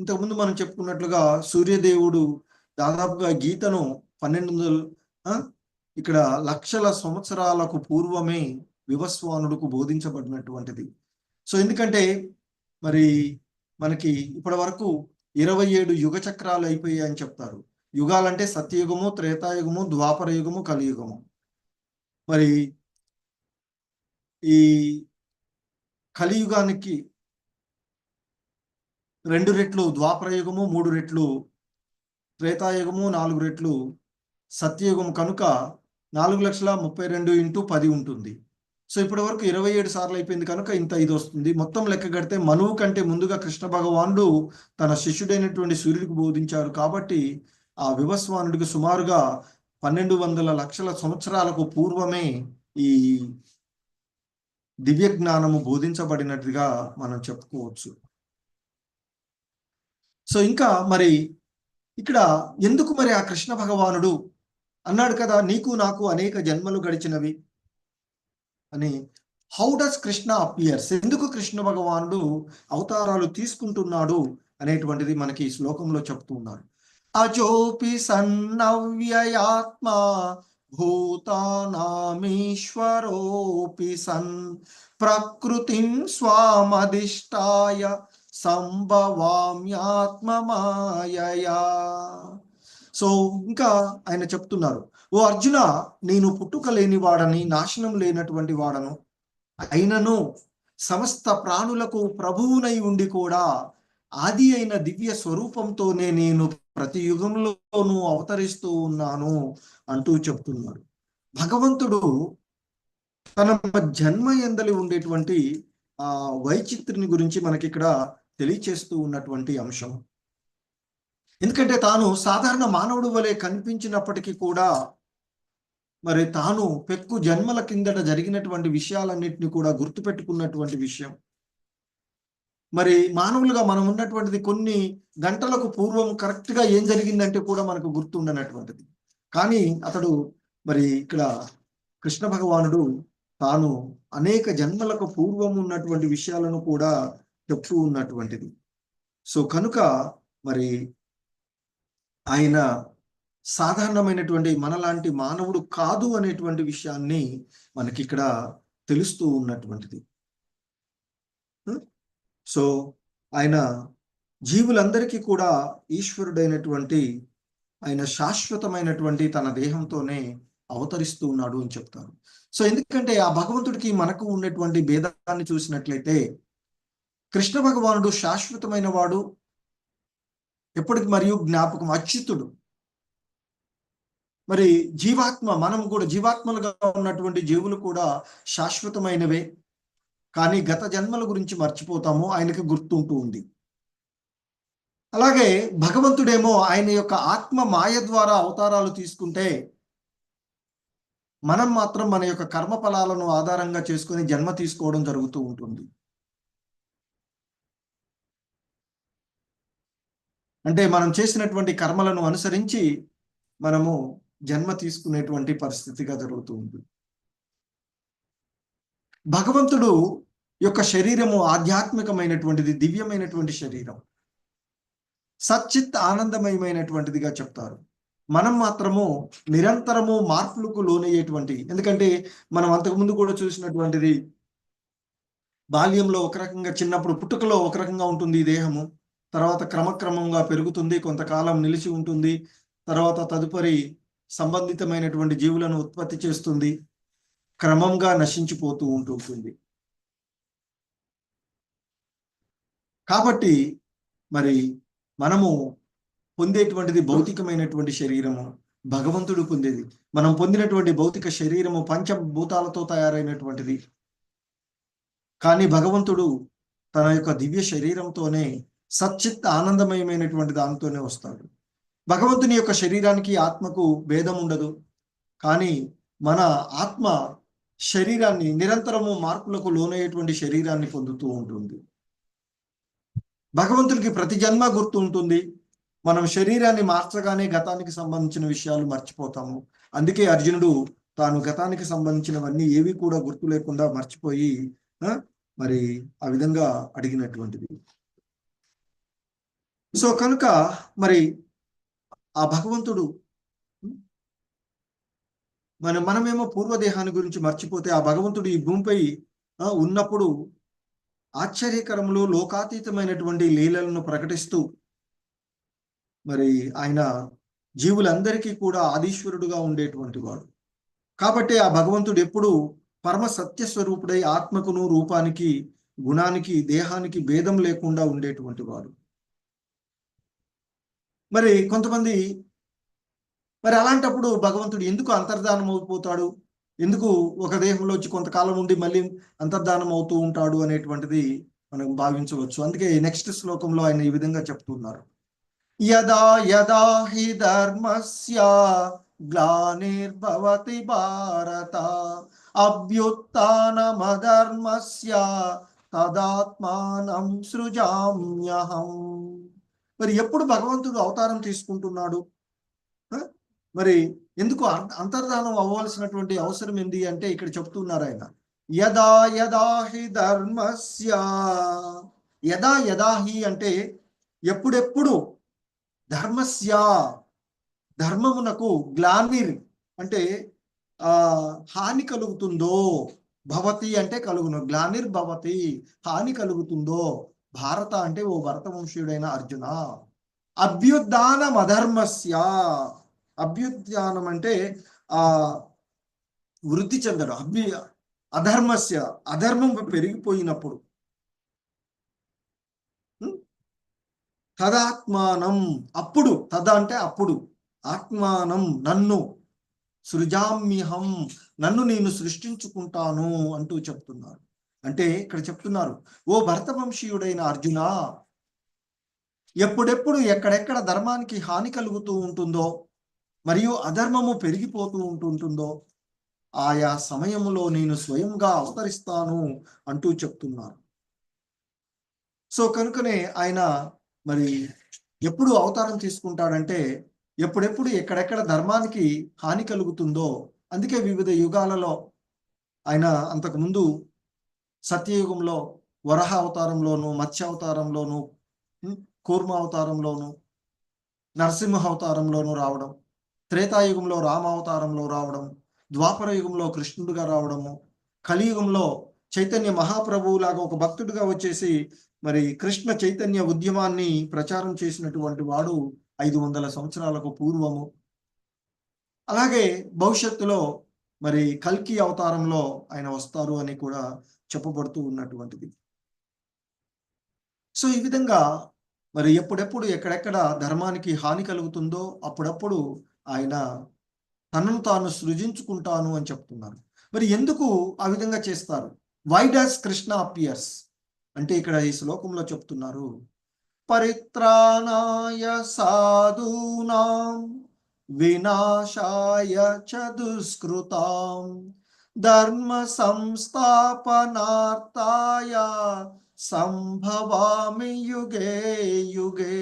ఇంతకుముందు మనం చెప్పుకున్నట్లుగా సూర్యదేవుడు దాదాపుగా గీతను 1200 ఇక్కడ లక్షల సంవత్సరాలకు పూర్వమే వివస్వానుడుకు బోధించబడినటువంటిది. సో ఎందుకంటే మరి మనకి ఇప్పటి వరకు 27 యుగ చక్రాలు అయిపోయాయి అని చెప్తారు. యుగాలంటే సత్యయుగము, త్రేతాయుగము, ద్వాపర యుగము, కలియుగము. మరి ఈ కలియుగానికి 2 రెట్లు ద్వాపర యుగము, 3 రెట్లు త్రేతాయుగము, 4 రెట్లు సత్యయుగం కనుక 4,32,000 ఇంటూ 10 ఉంటుంది. సో ఇప్పటి వరకు 27 సార్లు అయిపోయింది కనుక ఇంత ఇది వస్తుంది. మొత్తం లెక్క కడితే మనువు కంటే ముందుగా కృష్ణ భగవానుడు తన శిష్యుడైనటువంటి సూర్యుడికి బోధించారు కాబట్టి ఆ వివస్వానుడికి సుమారుగా 1200 లక్షల సంవత్సరాలకు పూర్వమే ఈ దివ్య జ్ఞానము బోధించబడినట్టుగా మనం చెప్పుకోవచ్చు. సో ఇంకా మరి ఇక్కడ ఎందుకు మరి ఆ కృష్ణ భగవానుడు అన్నాడు కదా, నీకు నాకు అనేక జన్మలు గడిచినవి అని. హౌ డస్ కృష్ణ అపియర్స్, ఎందుకు కృష్ణ భగవానుడు అవతారాలు తీసుకుంటున్నాడు అనేటువంటిది మనకి ఈ శ్లోకంలో చెప్తూ ఉన్నారు. అజోపి సన్నవ్యయాత్మ భూతానామీశ్వరోపి సన్ ప్రకృతిం స్వామధిష్టాయ సంభవామ్యాత్మమాయయా. సో ఇంకా ఆయన చెప్తున్నారు, ఓ అర్జున, నేను పుట్టుక లేని వాడని, నాశనం లేనటువంటి వాడను, అయినను సమస్త ప్రాణులకు ప్రభువునై ఉండి కూడా ఆది అయిన దివ్య స్వరూపంతోనే నేను ప్రతి యుగంలోనూ అవతరిస్తూ ఉన్నాను అంటూ చెప్తున్నాడు. భగవంతుడు తన జన్మ ఎందలి ఉండేటువంటి ఆ వైచిత్రిని గురించి మనకి ఇక్కడ తెలియచేస్తూ ఉన్నటువంటి అంశం. ఎందుకంటే తాను సాధారణ మానవుడు వలె కనిపించినప్పటికీ కూడా మరి తాను పెక్కు జన్మల కిందట జరిగినటువంటి విషయాలన్నింటినీ కూడా గుర్తుపెట్టుకున్నటువంటి విషయం. మరి మానవులుగా మనం ఉన్నటువంటిది కొన్ని గంటలకు పూర్వం కరెక్ట్గా ఏం జరిగిందంటే కూడా మనకు గుర్తుండనటువంటిది. కానీ అతడు మరి ఇక్కడ కృష్ణ భగవానుడు తాను అనేక జన్మలకు పూర్వం ఉన్నటువంటి విషయాలను కూడా చెప్తూ ఉన్నటువంటిది. సో కనుక మరి ఆయన సాధారణమైనటువంటి మనలాంటి మానవుడు కాదు అనేటువంటి విషయాన్ని మనకి ఇక్కడ తెలుస్తూ ఉన్నటువంటిది. సో ఆయన జీవులందరికీ కూడా ఈశ్వరుడైనటువంటి ఆయన శాశ్వతమైనటువంటి తన దేహంతోనే అవతరిస్తూ ఉన్నాడు అని చెప్తారు. సో ఎందుకంటే ఆ భగవంతుడికి మనకు ఉన్నటువంటి భేదాన్ని చూసినట్లయితే కృష్ణ భగవానుడు శాశ్వతమైన వాడు, ఎప్పటికి మరియు జ్ఞాపకం, అచ్యుతుడు. మరి జీవాత్మ, మనం కూడా జీవాత్మలుగా ఉన్నటువంటి జీవులు కూడా శాశ్వతమైనవే, కానీ గత జన్మల గురించి మర్చిపోతాము, ఆయనకి గుర్తుంటూ ఉంది. అలాగే భగవంతుడేమో ఆయన యొక్క ఆత్మ మాయ ద్వారా అవతారాలు తీసుకుంటే మనం మాత్రం మన యొక్క కర్మ ఫలాలను ఆధారంగా చేసుకొని జన్మ తీసుకోవడం జరుగుతూ ఉంటుంది. అంటే మనం చేసినటువంటి కర్మలను అనుసరించి మనము జన్మ తీసుకునేటువంటి పరిస్థితిగా జరుగుతూ ఉంటుంది. భగవంతుడు యొక్క శరీరము ఆధ్యాత్మికమైనటువంటిది, దివ్యమైనటువంటి శరీరం, సచ్చిత్ ఆనందమయమైనటువంటిదిగా చెప్తారు. మనం మాత్రము నిరంతరము మార్పులకు లోనయ్యేటువంటి, ఎందుకంటే మనం అంతకుముందు కూడా చూసినటువంటిది బాల్యంలో ఒక రకంగా, చిన్నప్పుడు పుట్టుకలో ఒక రకంగా ఉంటుంది ఈ దేహము, తర్వాత క్రమక్రమంగా పెరుగుతుంది, కొంతకాలం నిలిచి ఉంటుంది, తర్వాత తదుపరి సంబంధితమైనటువంటి జీవులను ఉత్పత్తి చేస్తుంది, క్రమంగా నశించిపోతూ ఉంటుంది. కాబట్టి మరి మనము పొందేటువంటిది భౌతికమైనటువంటి శరీరము, భగవంతుడు పొందేది. మనం పొందినటువంటి భౌతిక శరీరము పంచభూతాలతో తయారైనటువంటిది, కానీ భగవంతుడు తన యొక్క దివ్య శరీరంతోనే సచ్చిత్ ఆనందమయమైనటువంటి దానితోనే వస్తాడు. భగవంతుని యొక్క శరీరానికి ఆత్మకు భేదం ఉండదు, కానీ మన ఆత్మ శరీరాన్ని నిరంతరము మార్పులకు లోనయ్యేటువంటి శరీరాన్ని పొందుతూ ఉంటుంది. భగవంతుడికి ప్రతి జన్మ గుర్తు ఉంటుంది. మనం శరీరాన్ని మార్చగానే గతానికి సంబంధించిన విషయాలు మర్చిపోతాము. అందుకే అర్జునుడు తాను గతానికి సంబంధించినవన్నీ ఏవి కూడా గుర్తు లేకుండా మర్చిపోయి మరి ఆ విధంగా అడిగినటువంటిది. సో కనుక మరి ఆ భగవంతుడు మనమేమో పూర్వదేహాన్ని గురించి మర్చిపోతే, ఆ భగవంతుడు ఈ భూమిపై ఉన్నప్పుడు ఆశ్చర్యకరములు లోకాతీతమైనటువంటి లీలలను ప్రకటిస్తూ మరి ఆయన జీవులందరికీ కూడా ఆదీశ్వరుడుగా ఉండేటువంటి వాడు. కాబట్టి ఆ భగవంతుడు ఎప్పుడు పరమ సత్య స్వరూపుడై ఆత్మకును రూపానికి గుణానికి దేహానికి భేదం లేకుండా ఉండేటువంటి వాడు. మరి కొంతమంది మరి అలాంటప్పుడు భగవంతుడు ఎందుకు అంతర్ధానం అయిపోతాడు, ఎందుకు ఒక దేహంలో వచ్చి కొంతకాలం ఉండి మళ్ళీ అంతర్ధానం అవుతూ ఉంటాడు అనేటువంటిది మనం భావించవచ్చు. అందుకే నెక్స్ట్ శ్లోకంలో ఆయన ఈ విధంగా చెప్తున్నారు. యదా యదా హి ధర్మస్య గ్లానిర్భవతి భారత అభ్యుత్థానమధర్మస్య తదాత్మానం సృజామ్యహం. మరి ఎప్పుడు భగవంతుడు అవతారం తీసుకుంటున్నాడు, మరి ఎందుకు అంతర్ధానం అవ్వాల్సినటువంటి అవసరం ఏంది అంటే ఇక్కడ చెప్తున్నారు ఆయన. యదా యదా హి ధర్మస్య, యదా యదా హి అంటే ఎప్పుడెప్పుడు, ధర్మస్య ధర్మమునకు గ్లానిర్ అంటే హాని కలుగుతుందో, భవతి అంటే కలుగును, గ్లానిర్ భవతి హాని కలుగుతుందో, భారత అంటే ఓ భరతవంశీయుడైన అర్జున, అభ్యుత్థానం అధర్మస్య, అభ్యుత్థానం అంటే వృద్ధి చెందడం, అధర్మస్య అధర్మం పెరిగిపోయినప్పుడు, తదాత్మానం అప్పుడు, తద అంటే అప్పుడు, ఆత్మానం నన్ను, సృజామ్యహం నన్ను నేను సృష్టించుకుంటాను అంటూ చెప్తున్నారు. అంటే ఇక్కడ చెప్తున్నారు, ఓ భరతవంశీయుడైన అర్జున, ఎప్పుడెప్పుడు ఎక్కడెక్కడ ధర్మానికి హాని కలుగుతూ ఉంటుందో మరియు అధర్మము పెరిగిపోతూ ఉంటుందో ఆయా సమయములో నేను స్వయంగా అవతరిస్తాను అంటూ చెప్తున్నారు. సో కనుకనే ఆయన మరి ఎప్పుడు అవతారం తీసుకుంటాడంటే ఎప్పుడెప్పుడు ఎక్కడెక్కడ ధర్మానికి హాని కలుగుతుందో. అందుకే వివిధ యుగాలలో ఆయన అంతకుముందు సత్యయుగంలో వరహ అవతారంలోను, మత్స్య అవతారంలోను, కూర్మ అవతారంలోను, నరసింహ అవతారంలోను రావడం, త్రేతాయుగంలో రామావతారంలో రావడం, ద్వాపర యుగంలో కృష్ణుడిగా రావడము, కలియుగంలో చైతన్య మహాప్రభువులాగా ఒక భక్తుడిగా వచ్చేసి మరి కృష్ణ చైతన్య ఉద్యమాన్ని ప్రచారం చేసినటువంటి వాడు 500 సంవత్సరాలకు పూర్వము. అలాగే భవిష్యత్తులో మరి కల్కి అవతారంలో ఆయన వస్తారు అని కూడా చెప్పబడుతూ ఉన్నటువంటిది. సో ఈ విధంగా మరి ఎప్పుడెప్పుడు ఎక్కడెక్కడ ధర్మానికి హాని కలుగుతుందో అప్పుడప్పుడు ఆయన తనను తాను సృజించుకుంటాను అని చెప్తున్నారు. మరి ఎందుకు ఆ విధంగా చేస్తారు? వై డస్ కృష్ణ అపియర్స్ అంటే ఇక్కడ ఈ శ్లోకంలో చెప్తున్నారు, పరిత్రాణాయ సాధూనాం వినాశాయ చ దుష్కృతాం ధర్మ సంస్థాపనార్థాయ సంభవామి యుగే యుగే.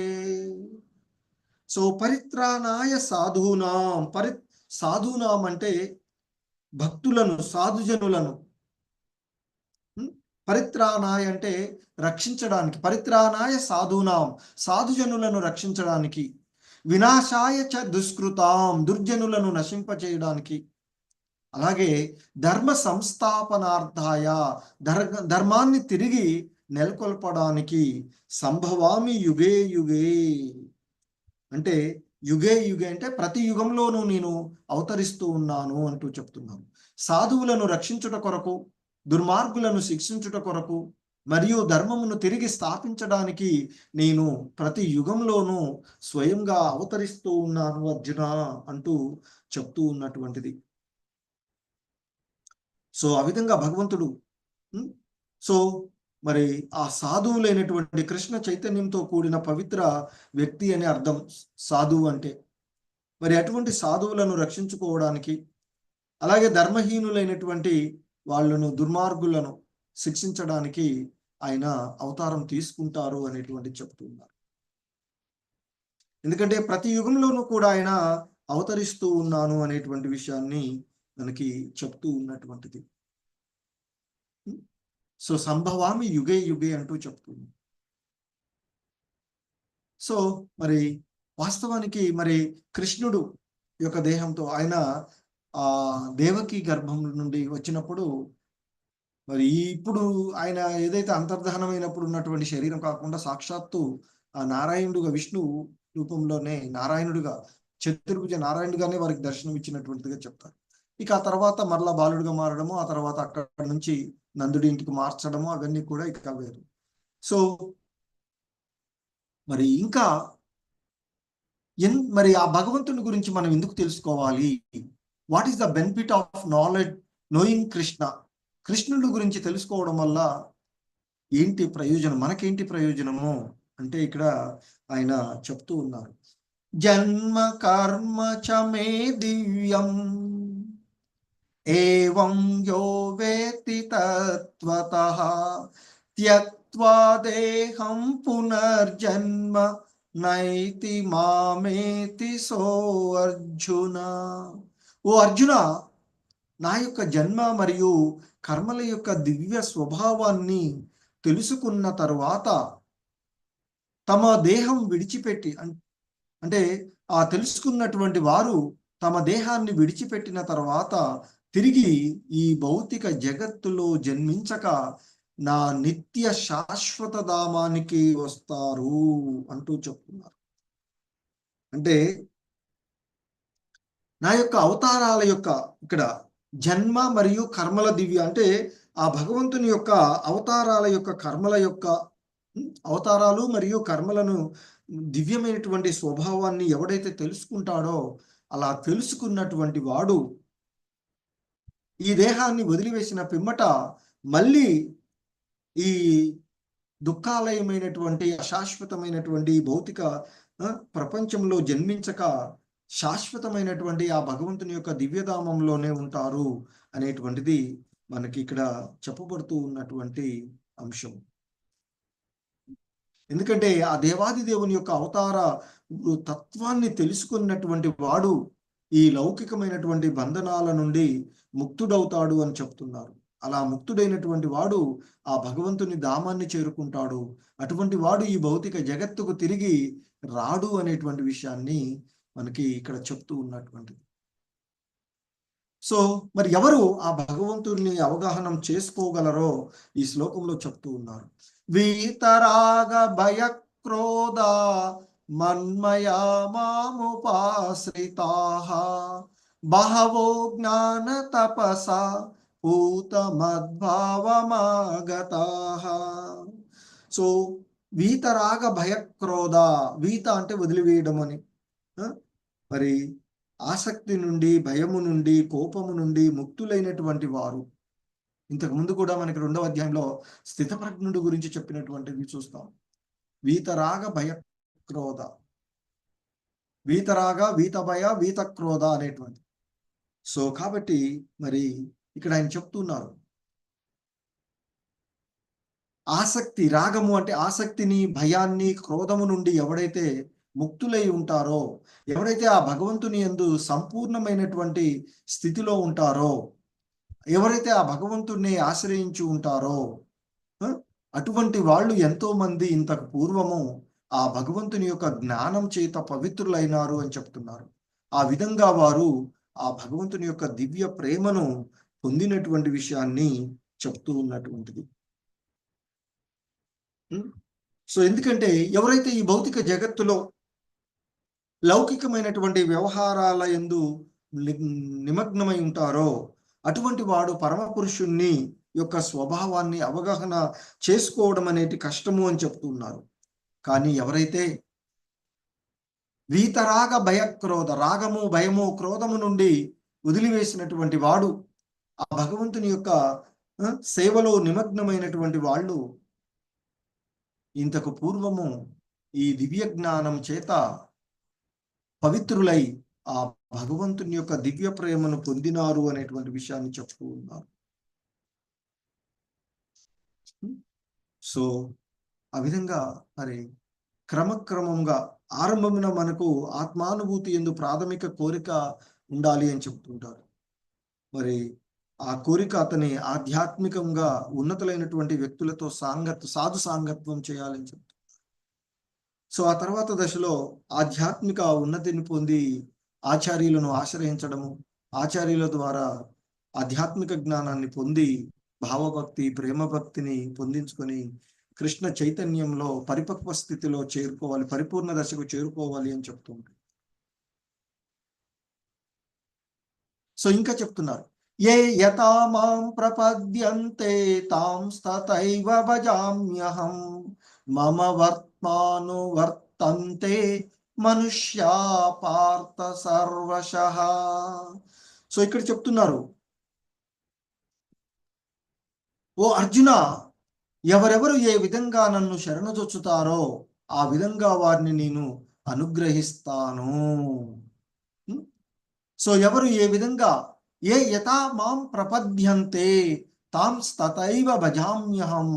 సో పరిత్రాణాయ సాధూనాం, సాధూనాం అంటే భక్తులను, సాధుజనులను, పరిత్రాణాయ అంటే రక్షించడానికి, పరిత్రాణాయ సాధూనాం సాధుజనులను రక్షించడానికి, వినాశాయ చ దుష్కృతాం దుర్జనులను నశింపచేయడానికి, అలాగే ధర్మ సంస్థాపనార్థాయ ధర్మాన్ని తిరిగి నెలకొల్పడానికి, సంభవామి యుగే యుగే అంటే యుగే యుగే అంటే ప్రతి యుగంలోనూ నేను అవతరిస్తూ ఉన్నాను అంటూ చెప్తున్నాను. సాధువులను రక్షించుట కొరకు, దుర్మార్గులను శిక్షించుట కొరకు మరియు ధర్మమును తిరిగి స్థాపించడానికి నేను ప్రతి యుగంలోనూ స్వయంగా అవతరిస్తూ ఉన్నాను అర్జున అంటూ చెప్తూ ఉన్నటువంటిది. సో ఆ విధంగా భగవంతుడు సో మరి ఆ సాధువులైనటువంటి కృష్ణ చైతన్యంతో కూడిన పవిత్ర వ్యక్తి అని అర్థం సాధువు అంటే. మరి అటువంటి సాధువులను రక్షించుకోవడానికి, అలాగే ధర్మహీనులైనటువంటి వాళ్ళను, దుర్మార్గులను శిక్షించడానికి ఆయన అవతారం తీసుకుంటారు అనేటువంటి చెప్తున్నారు. ఎందుకంటే ప్రతి యుగంలోనూ కూడా ఆయన అవతరిస్తూ ఉన్నాను అనేటువంటి విషయాన్ని మనకి చెప్తూ ఉన్నటువంటిది. సో సంభవామి యుగే యుగే అంటూ చెప్తుంది. సో మరి వాస్తవానికి మరి కృష్ణుడు యొక్క దేహంతో ఆయన ఆ దేవకి గర్భం నుండి వచ్చినప్పుడు మరి ఇప్పుడు ఆయన ఏదైతే అంతర్ధానమైనప్పుడు ఉన్నటువంటి శరీరం కాకుండా సాక్షాత్తు ఆ నారాయణుడుగా విష్ణు రూపంలోనే నారాయణుడిగా చతుర్భుజ నారాయణుడిగానే వారికి దర్శనం ఇచ్చినటువంటిదిగా చెప్తారు. ఇక ఆ తర్వాత మరలా బాలుడిగా మారడము, ఆ తర్వాత అక్కడ నుంచి నందుడి ఇంటికి మార్చడము అవన్నీ కూడా ఇక వేరు. సో మరి ఇంకా మరి ఆ భగవంతుని గురించి మనం ఎందుకు తెలుసుకోవాలి? What is the benefit of knowledge knowing Krishna? కృష్ణుడి గురించి తెలుసుకోవడం వల్ల ఏంటి ప్రయోజనం, మనకేంటి ప్రయోజనము అంటే ఇక్కడ ఆయన చెప్తూ ఉన్నారు. జన్మ కర్మ చ మే దివ్యం ఏవం యో వేత్తి తత్వతః త్యక్త్వా దేహం పునర్జన్మ నైతి మామేతి సో అర్జున. ఓ అర్జున, నా యొక్క జన్మ మరియు కర్మల యొక్క దివ్య స్వభావాన్ని తెలుసుకున్న తరువాత తమ దేహం విడిచిపెట్టి అంటే ఆ తెలుసుకున్నటువంటి వారు తమ దేహాన్ని విడిచిపెట్టిన తర్వాత తిరిగి ఈ భౌతిక జగత్తులో జన్మించక నా నిత్య శాశ్వత ధామానికి వస్తారు అంటూ చెప్తున్నారు. అంటే నా యొక్క అవతారాల యొక్క ఇక్కడ జన్మ మరియు కర్మల దివ్య అంటే ఆ భగవంతుని యొక్క అవతారాల యొక్క కర్మల యొక్క అవతారాలు మరియు కర్మలను దివ్యమైనటువంటి స్వభావాన్ని ఎవడైతే తెలుసుకుంటాడో అలా తెలుసుకున్నటువంటి వాడు ఈ దేహాన్ని వదిలివేసిన పిమ్మట మళ్ళీ ఈ దుఃఖాలయమైనటువంటి అశాశ్వతమైనటువంటి భౌతిక ప్రపంచంలో జన్మించక శాశ్వతమైనటువంటి ఆ భగవంతుని యొక్క దివ్యధామంలోనే ఉంటారు అనేటువంటిది మనకి ఇక్కడ చెప్పబడుతూ ఉన్నటువంటి అంశం. ఎందుకంటే ఆ దేవాది దేవుని యొక్క అవతార తత్వాన్ని తెలుసుకున్నటువంటి వాడు ఈ లౌకికమైనటువంటి బంధనాల నుండి ముక్తుడవుతాడు అని చెప్తున్నారు. అలా ముక్తుడైనటువంటి వాడు ఆ భగవంతుని ధామాన్ని చేరుకుంటాడు. అటువంటి వాడు ఈ భౌతిక జగత్తుకు తిరిగి రాడు అనేటువంటి విషయాన్ని మనకి ఇక్కడ చెప్తూ ఉన్నటువంటిది. సో మరి ఎవరు ఆ భగవంతుడిని అవగాహనం చేసుకోగలరో ఈ శ్లోకంలో చెప్తూ ఉన్నారు. వీతరాగ భయ క్రోధ మన్మయా మాముపాశ్రితాః బహవో జ్ఞాన తపస పూతమద్భావమాగతాః. సో వీతరాగ భయ క్రోధ, వీత అంటే వదిలివేయడం అని, మరి ఆసక్తి నుండి భయము నుండి కోపము నుండి ముక్తులైనటువంటి వారు. ఇంతకు ముందు కూడా మనకి 2వ అధ్యాయంలో స్థితప్రజ్ఞుడి గురించి చెప్పినటువంటివి చూస్తాం. వీతరాగ భయ క్రోధ, వీతరాగ వీత భయ వీత క్రోధ అనేటువంటి. సో కాబట్టి మరి ఇక్కడ ఆయన చెప్తున్నారు ఆసక్తి, రాగము అంటే ఆసక్తిని భయాన్ని క్రోధము నుండి ఎవడైతే ముక్తులై ఉంటారో, ఎవరైతే ఆ భగవంతుని యందు సంపూర్ణమైనటువంటి స్థితిలో ఉంటారో, ఎవరైతే ఆ భగవంతుడిని ఆశ్రయించి ఉంటారో అటువంటి వాళ్ళు ఎంతో మంది ఇంతకు పూర్వము ఆ భగవంతుని యొక్క జ్ఞానం చేత పవిత్రులైనారు అని చెప్తున్నారు. ఆ విధంగా వారు ఆ భగవంతుని యొక్క దివ్య ప్రేమను పొందినటువంటి విషయాన్ని చెప్తూ ఉన్నటువంటిది. సో ఎందుకంటే ఎవరైతే ఈ భౌతిక జగత్తులో లౌకికమైనటువంటి వ్యవహారాల యందు నిమగ్నమై ఉంటారో అటువంటి వాడు పరమ పురుషుణ్ణి యొక్క స్వభావాన్ని అవగాహన చేసుకోవడం అనేది కష్టము అని చెప్తున్నారు. కానీ ఎవరైతే వీతరాగ భయక్రోధ, రాగము భయము క్రోధము నుండి వదిలివేసినటువంటి వాడు, ఆ భగవంతుని యొక్క సేవలో నిమగ్నమైనటువంటి వాళ్ళు ఇంతకు పూర్వము ఈ దివ్య జ్ఞానం చేత పవిత్రులై ఆ భగవంతుని యొక్క దివ్య ప్రేమను పొందినారు అనేటువంటి విషయాన్ని చెప్తూ ఉన్నారు. సో ఆ విధంగా మరి క్రమక్రమంగా ఆరంభమున మనకు ఆత్మానుభూతి ఎందు ప్రాథమిక కోరిక ఉండాలి అని చెప్తుంటారు. మరి ఆ కోరిక అతని ఆధ్యాత్మికంగా ఉన్నతులైనటువంటి వ్యక్తులతో సాధు సాంగత్వం చేయాలని చెప్తారు. సో ఆ తర్వాత దశలో ఆధ్యాత్మిక ఉన్నతిని పొంది ఆచార్యులను ఆశ్రయించడము, ఆచార్యుల ద్వారా ఆధ్యాత్మిక జ్ఞానాన్ని పొంది భావభక్తి ప్రేమ భక్తిని పొందించుకొని కృష్ణ చైతన్యంలో పరిపక్వ స్థితిలో చేరుకోవాలి, పరిపూర్ణ దశకు చేరుకోవాలి అని చెప్తుంటారు. సో ఇంకా చెప్తున్నారు, ఏ యథా మాం ప్రపద్యంతే తాం తథైవ భజామ్యహం మమ వర్త్మానువర్తంతే మనుష్యా పార్థ సర్వశః. సో ఇక్కడ చెప్తున్నారు, ఓ అర్జున, ఎవరెవరు ఏ విధంగా నన్ను శరణజొచ్చుతారో ఆ విధంగా వారిని నేను అనుగ్రహిస్తాను. సో ఎవరు ఏ విధంగా, ఏ యథా మాం ప్రపద్యంతే తాం తథైవ భజామ్యహం,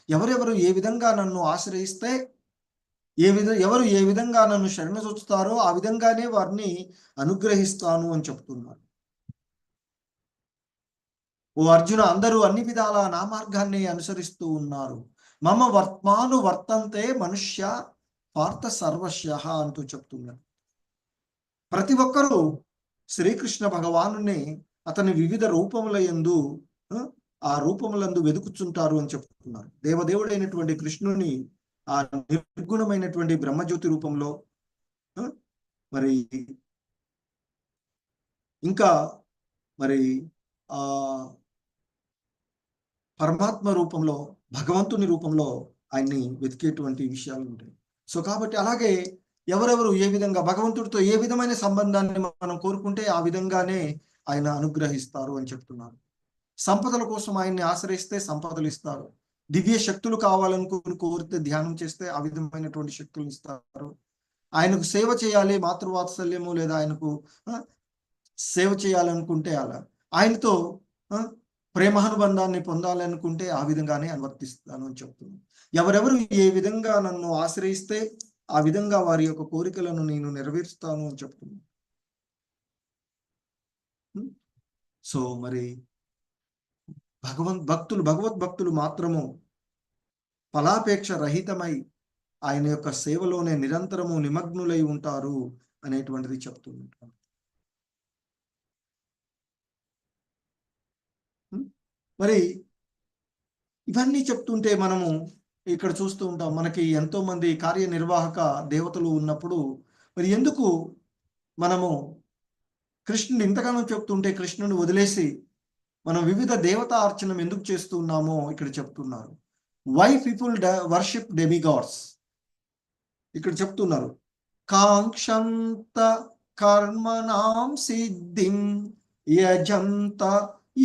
ఎవరెవరు ఏ విధంగా నన్ను ఆశ్రయిస్తే, ఎవరు ఏ విధంగా నన్ను శరణజొచ్చుతారో ఆ విధంగానే వారిని అనుగ్రహిస్తాను అని చెప్తున్నారు. ఓ అర్జున, అందరూ అన్ని విధాల నా మార్గాన్ని అనుసరిస్తూ ఉన్నారు. మమ వర్త్మాను వర్తంతే మనుష్య పార్థ సర్వశః అంటూ చెప్తున్నారు. ప్రతి ఒక్కరూ శ్రీకృష్ణ భగవానుని అతని వివిధ రూపముల యందు ఆ రూపములందు వెతుకుచుంటారు అని చెప్తున్నారు. దేవదేవుడైనటువంటి కృష్ణుని ఆ నిర్గుణమైనటువంటి బ్రహ్మజ్యోతి రూపంలో, మరి ఇంకా మరి ఆ పరమాత్మ రూపంలో, భగవంతుని రూపంలో ఆయన్ని వెతికేటువంటి విషయాలు ఉంటాయి. సో కాబట్టి అలాగే ఎవరెవరు ఏ విధంగా భగవంతుడితో ఏ విధమైన సంబంధాన్ని మనం కోరుకుంటే ఆ విధంగానే ఆయన అనుగ్రహిస్తారు అని చెప్తున్నారు. సంపదల కోసం ఆయన్ని ఆశ్రయిస్తే సంపదలు ఇస్తారు. దివ్య శక్తులు కావాలనుకుని కోరితే, ధ్యానం చేస్తే ఆ విధమైనటువంటి శక్తులు ఇస్తారు. ఆయనకు సేవ చేయాలి, మాతృవాత్సల్యము లేదా ఆయనకు సేవ చేయాలనుకుంటే అలా, ఆయనతో ప్రేమానుబంధాన్ని పొందాలనుకుంటే ఆ విధంగానే అనువర్తిస్తాను అని చెప్తున్నాను. ఎవరెవరు ఏ విధంగా నన్ను ఆశ్రయిస్తే ఆ విధంగా వారి యొక్క కోరికలను నేను నెరవేరుస్తాను అని చెప్తున్నాను. సో మరి భగవద్భక్తులు మాత్రము ఫలాపేక్ష రహితమై ఆయన యొక్క సేవలోనే నిరంతరము నిమగ్నులై ఉంటారు అనేటువంటిది చెప్తుంటారు. మరి ఇవన్నీ చెప్తుంటే మనము ఇక్కడ చూస్తూ ఉంటాం, మనకి ఎంతో మంది కార్యనిర్వాహక దేవతలు ఉన్నప్పుడు మరి ఎందుకు మనము కృష్ణుని ఇంతగానో చెప్తుంటే కృష్ణుని వదిలేసి మనం వివిధ దేవతా అర్చనం ఎందుకు చేస్తూ ఉన్నామో ఇక్కడ చెప్తున్నారు. వై పీపుల్ వర్షిప్ డెమిగాడ్స్ ఇక్కడ చెప్తున్నారు. కాంక్షంత కర్మణాం సిద్ధిం యజంత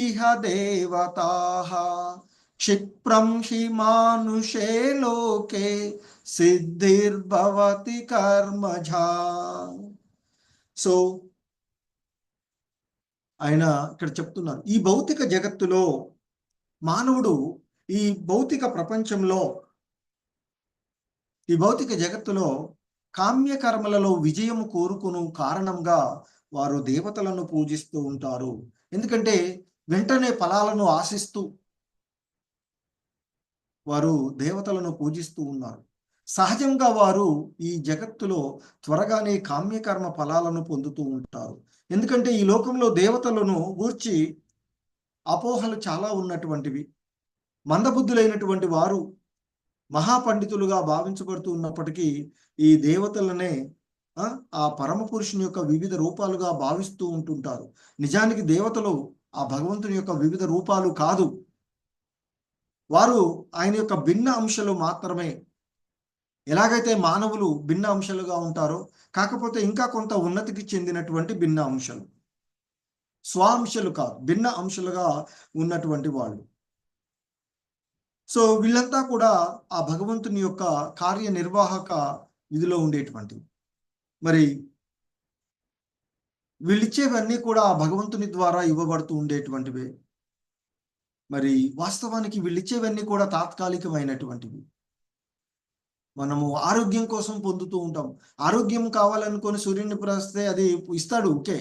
ఇహ దేవతాః క్షిప్రం హి మానుషే లోకే సిద్ధిర్భవతి కర్మజా. సో ఆయన ఇక్కడ చెప్తున్నారు, ఈ భౌతిక జగత్తులో మానవుడు ఈ భౌతిక ప్రపంచంలో, ఈ భౌతిక జగత్తులో కామ్యకర్మలలో విజయము కోరుకును కారణంగా వారు దేవతలను పూజిస్తూ ఉంటారు. ఎందుకంటే వెంటనే ఫలాలను ఆశిస్తూ వారు దేవతలను పూజిస్తూ ఉన్నారు. సహజంగా వారు ఈ జగత్తులో త్వరగానే కామ్యకర్మ ఫలాలను పొందుతూ ఉంటారు. ఎందుకంటే ఈ లోకంలో దేవతలను గూర్చి అపోహలు చాలా ఉన్నటువంటివి. మందబుద్ధులైనటువంటి వారు మహాపండితులుగా భావించబడుతూ ఉన్నప్పటికీ ఈ దేవతలనే ఆ పరమ పురుషుని యొక్క వివిధ రూపాలుగా భావిస్తూ ఉంటుంటారు. నిజానికి దేవతలు ఆ భగవంతుని యొక్క వివిధ రూపాలు కాదు, వారు ఆయన యొక్క భిన్న అంశాలు మాత్రమే. ఎలాగైతే మానవులు భిన్న అంశాలుగా ఉంటారో, కాకపోతే ఇంకా కొంత ఉన్నతికి చెందినటువంటి భిన్న అంశాలు, స్వాంశాలు కాదు, భిన్న అంశాలుగా ఉన్నటువంటి వాళ్ళు. సో వీళ్ళంతా కూడా ఆ భగవంతుని యొక్క కార్యనిర్వాహక విధిలో ఉండేటువంటి, మరి వీళ్ళిచ్చేవన్నీ కూడా ఆ భగవంతుని ద్వారా ఇవ్వబడుతూ ఉండేటువంటివే. మరి వాస్తవానికి వీళ్ళిచ్చేవన్నీ కూడా తాత్కాలికమైనటువంటివి. మనము ఆరోగ్యం కోసం పొందుతూ ఉంటాం. ఆరోగ్యం కావాలనుకొని సూర్యుని ప్రస్తే అది ఇస్తాడు, ఓకే.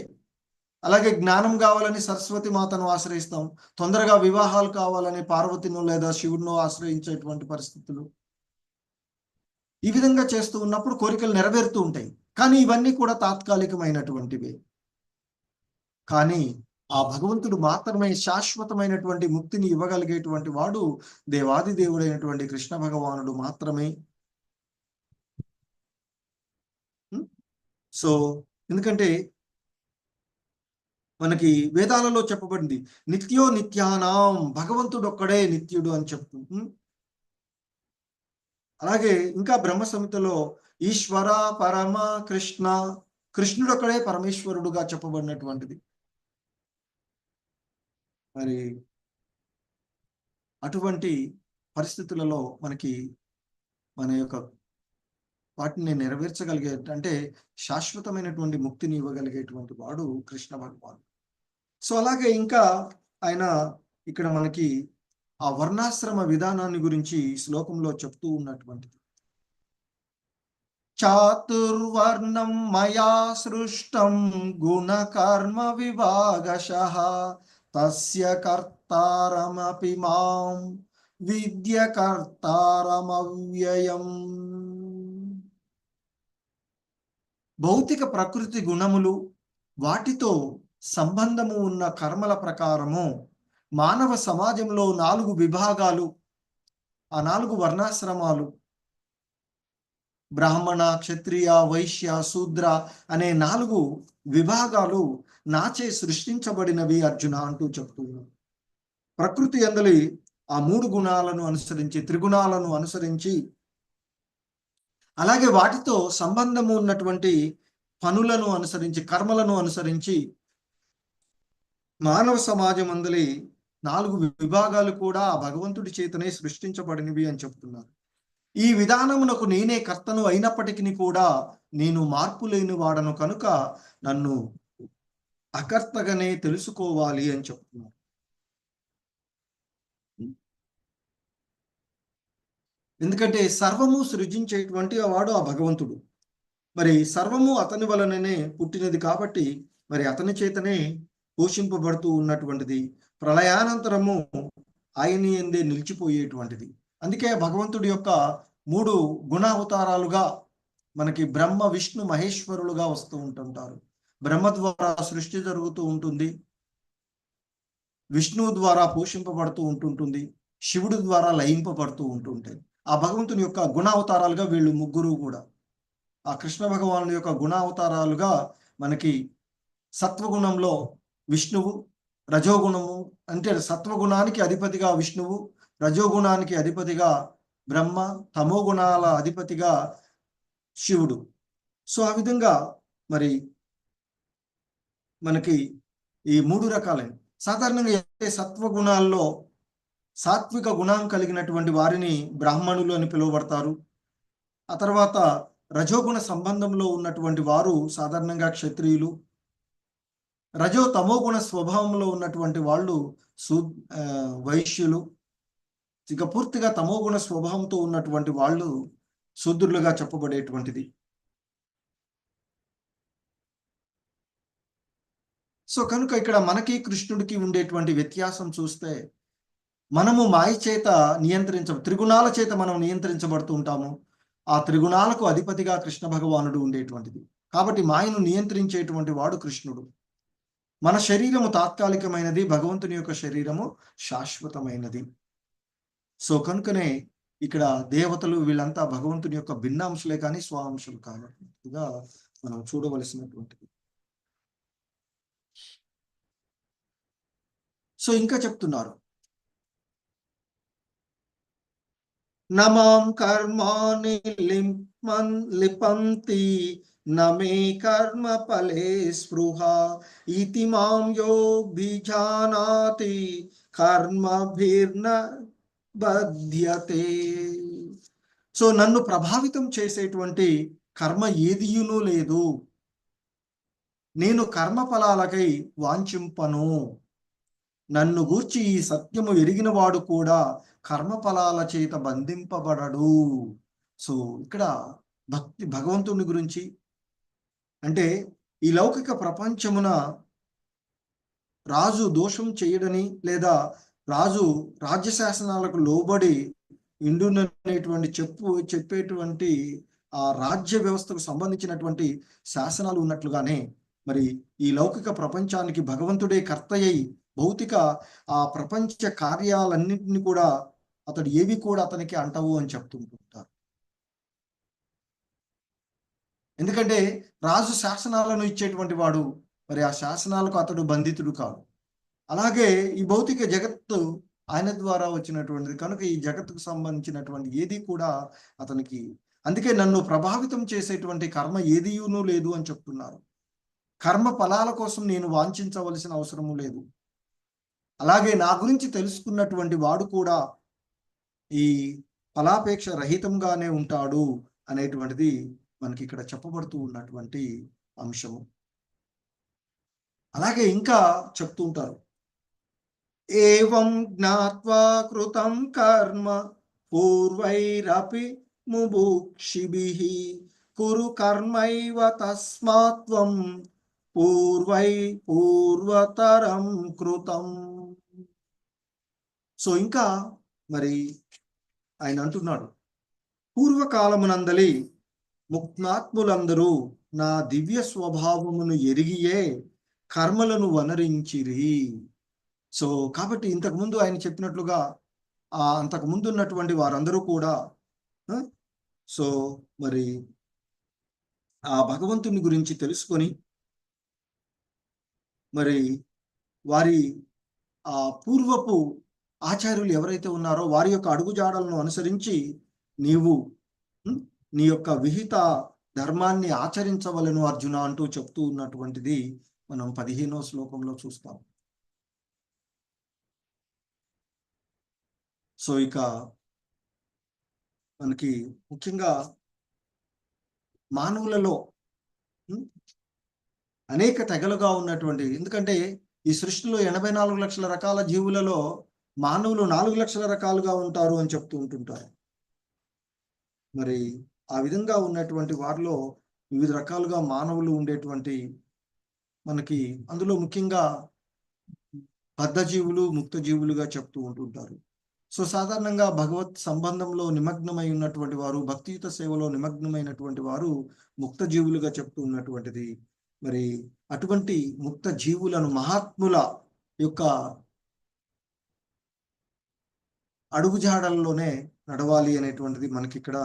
అలాగే జ్ఞానం కావాలని సరస్వతి మాతను ఆశ్రయిస్తాం. తొందరగా వివాహాలు కావాలని పార్వతినో లేదా శివుడినో ఆశ్రయించేటువంటి పరిస్థితులు. ఈ విధంగా చేస్తూ ఉన్నప్పుడు కోరికలు నెరవేరుతూ ఉంటాయి. కానీ ఇవన్నీ కూడా తాత్కాలికమైనటువంటివే. కానీ ఆ భగవంతుడు మాత్రమే శాశ్వతమైనటువంటి ముక్తిని ఇవ్వగలిగేటువంటి వాడు దేవాది దేవుడైనటువంటి కృష్ణ భగవానుడు మాత్రమే. సో ఎందుకంటే మనకి వేదాలలో చెప్పబడింది నిత్యో నిత్యానాం, భగవంతుడు ఒక్కడే నిత్యుడు అని చెప్తూ. అలాగే ఇంకా బ్రహ్మ సంహితలో ఈశ్వర పరమ కృష్ణ, కృష్ణుడు ఒక్కడే పరమేశ్వరుడుగా చెప్పబడినటువంటిది. మరి అటువంటి పరిస్థితులలో మనకి మన యొక్క వాటిని నెరవేర్చగలిగే అంటే శాశ్వతమైనటువంటి ముక్తిని ఇవ్వగలిగేటువంటి వాడు కృష్ణ భగవాన్. సో అలాగే ఇంకా ఆయన ఇక్కడ మనకి ఆ వర్ణాశ్రమ విధానాన్ని గురించి శ్లోకంలో చెప్తూ ఉన్నటువంటిది. చాతుర్వర్ణం మయా సృష్టం గుణ కర్మ విభాగశః తస్య కర్తారమపి మాం విద్య కర్తారమవ్యయం. భౌతిక ప్రకృతి గుణములు, వాటితో సంబంధము ఉన్న కర్మల ప్రకారము మానవ సమాజంలో 4 విభాగాలు, ఆ 4 వర్ణాశ్రమాలు, బ్రాహ్మణ, క్షత్రియ, వైశ్య, శూద్ర అనే 4 విభాగాలు నాచే సృష్టించబడినవి అర్జున అంటూ చెప్తున్నారు. ప్రకృతి యందలి ఆ 3 గుణాలను అనుసరించి, త్రిగుణాలను అనుసరించి, అలాగే వాటితో సంబంధము ఉన్నటువంటి పనులను అనుసరించి, కర్మలను అనుసరించి మానవ సమాజం అందలి 4 విభాగాలు కూడా భగవంతుడి చేతనే సృష్టించబడినవి అని చెప్తున్నారు. ఈ విధానమునకు నేనే కర్తను అయినప్పటికీ కూడా నేను మార్పు లేని వాడను కనుక నన్ను అకర్తగానే తెలుసుకోవాలి అని చెప్తున్నారు. ఎందుకంటే సర్వము సృజించేటువంటి వాడు ఆ భగవంతుడు. మరి సర్వము అతని వలననే పుట్టినది కాబట్టి మరి అతని చేతనే పోషింపబడుతూ ఉన్నటువంటిది. ప్రళయానంతరము ఆయన యందే నిలిచిపోయేటువంటిది. అందుకే భగవంతుడి యొక్క 3 గుణావతారాలుగా మనకి బ్రహ్మ, విష్ణు, మహేశ్వరులుగా వస్తూ ఉంటుంటారు. బ్రహ్మ ద్వారా సృష్టి జరుగుతూ ఉంటుంది, విష్ణువు ద్వారా పోషింపబడుతూ ఉంటుంటుంది, శివుడి ద్వారా లయింపబడుతూ ఉంటుంటాయి. ఆ భగవంతుని యొక్క గుణావతారాలుగా వీళ్ళు ముగ్గురు కూడా, ఆ కృష్ణ భగవాను యొక్క గుణావతారాలుగా మనకి సత్వగుణంలో విష్ణువు, రజోగుణము అంటే సత్వగుణానికి అధిపతిగా విష్ణువు, రజోగుణానికి అధిపతిగా బ్రహ్మ, తమో గుణాల అధిపతిగా శివుడు. సో ఆ విధంగా మరి మనకి ఈ 3 రకాలైన సాధారణంగా సత్వగుణాల్లో సాత్విక గుణం కలిగినటువంటి వారిని బ్రాహ్మణులు అని పిలువబడతారు. ఆ తర్వాత రజోగుణ సంబంధంలో ఉన్నటువంటి వారు సాధారణంగా క్షత్రియులు. రజో తమోగుణ స్వభావంలో ఉన్నటువంటి వాళ్ళు వైశ్యులు. ఇక పూర్తిగా తమోగుణ స్వభావంతో ఉన్నటువంటి వాళ్ళు శూద్రులుగా చెప్పబడేటువంటిది. సో కనుక ఇక్కడ మనకి కృష్ణుడికి ఉండేటువంటి వ్యత్యాసం చూస్తే, మనము మాయ చేత త్రిగుణాల చేత మనం నియంత్రించబడుతూ ఉంటాము. ఆ త్రిగుణాలకు అధిపతిగా కృష్ణ భగవానుడు ఉండేటువంటిది. కాబట్టి మాయను నియంత్రించేటువంటి వాడు కృష్ణుడు. మన శరీరము తాత్కాలికమైనది, భగవంతుని యొక్క శరీరము శాశ్వతమైనది. సో కనుకనే ఇక్కడ దేవతలు వీళ్ళంతా భగవంతుని యొక్క భిన్నాంశలే కానీ స్వాంశలు కానట్టుగా మనం చూడవలసినటువంటిది. సో ఇంకా చెప్తున్నారు, నమాం కర్మాణి లిపంతి నమే కర్మ ఫలే స్పృహ ఇతి మాం యోభిజానాతి కర్మభిర్న బధ్యతే. సో నన్ను ప్రభావితం చేసేటువంటి కర్మ ఏదియునూ లేదు. నేను కర్మ ఫలాలకై వాంఛింపను. నన్ను గూర్చి ఈ సత్యము ఎరిగిన వాడు కూడా కర్మఫలాల చేత బంధింపబడడు. సో ఇక్కడ భగవంతుని గురించి అంటే ఈ లౌకిక ప్రపంచమున రాజు దోషం చేయడని లేదా రాజు రాజ్య శాసనాలకు లోబడి ఇండుననేటువంటి చెప్పేటువంటి ఆ రాజ్య వ్యవస్థకు సంబంధించినటువంటి శాసనాలు ఉన్నట్లుగానే మరి ఈ లౌకిక ప్రపంచానికి భగవంతుడే కర్తయ్యి భౌతిక ఆ ప్రపంచ కార్యాలన్నింటినీ కూడా అతడు ఏవి కూడా అతనికి అంటవు అని చెప్తుంటుంటారు. ఎందుకంటే రాజు శాసనాలను ఇచ్చేటువంటి వాడు, మరి ఆ శాసనాలకు అతడు బంధితుడు కాదు. అలాగే ఈ భౌతిక జగత్తు ఆయన ద్వారా వచ్చినటువంటిది కనుక ఈ జగత్తుకు సంబంధించినటువంటి ఏది కూడా అతనికి, అందుకే నన్ను ప్రభావితం చేసేటువంటి కర్మ ఏదీయునూ లేదు అని చెప్తున్నారు. కర్మ ఫలాల కోసం నేను వాంఛించవలసిన అవసరము లేదు. అలాగే నా గురించి తెలుసుకున్నటువంటి వాడు కూడా ఈ ఫలాపేక్ష రహితంగానే ఉంటాడు అనేటువంటిది మనకి ఇక్కడ చెప్పబడుతూ ఉన్నటువంటి అంశము. అలాగే ఇంకా చెప్తూ ఉంటారు, ఏవం జ్ఞాత్వా కృతం కర్మ పూర్వైరపి ముముక్షిభిః కురు కర్మైవ తస్మాత్వం పూర్వతరం కృతం. సో ఇంకా మరి ఆయన అంటున్నాడు, పూర్వకాలమునందలి ముక్తాత్ములందరూ నా దివ్య స్వభావమును ఎరిగియే కర్మలను వనరించిరి. సో కాబట్టి ఇంతకుముందు ఆయన చెప్పినట్లుగా అంతకు ముందు ఉన్నటువంటి వారందరూ కూడా సో మరి ఆ భగవంతుని గురించి తెలుసుకొని మరి వారి ఆ పూర్వపు ఆచార్యులు ఎవరైతే ఉన్నారో వారి యొక్క అడుగుజాడలను అనుసరించి నీవు నీ యొక్క విహిత ధర్మాన్ని ఆచరించవలను అర్జున అంటూ చెప్తూ ఉన్నటువంటిది మనం 15వ శ్లోకంలో చూస్తాం. సో ఇక మనకి ముఖ్యంగా మానవులలో అనేక తెగలుగా ఉన్నటువంటి, ఎందుకంటే ఈ సృష్టిలో 84 లక్షల రకాల జీవులలో మానవులు 4 లక్షల రకాలుగా ఉంటారు అని చెప్తూ ఉంటుంటారు. మరి ఆ విధంగా ఉన్నటువంటి వారిలో వివిధ రకాలుగా మానవులు ఉండేటువంటి మనకి అందులో ముఖ్యంగా బద్ధ జీవులు, ముక్త జీవులుగా చెప్తూ ఉంటుంటారు. సో సాధారణంగా భగవత్ సంబంధంలో నిమగ్నమై ఉన్నటువంటి వారు, భక్తియుత సేవలో నిమగ్నమైనటువంటి వారు ముక్త జీవులుగా చెప్తూ ఉన్నటువంటిది. మరి అటువంటి ముక్త జీవులను మహాత్ముల యొక్క అడుగుజాడల్లోనే నడవాలి అనేటువంటిది మనకి ఇక్కడ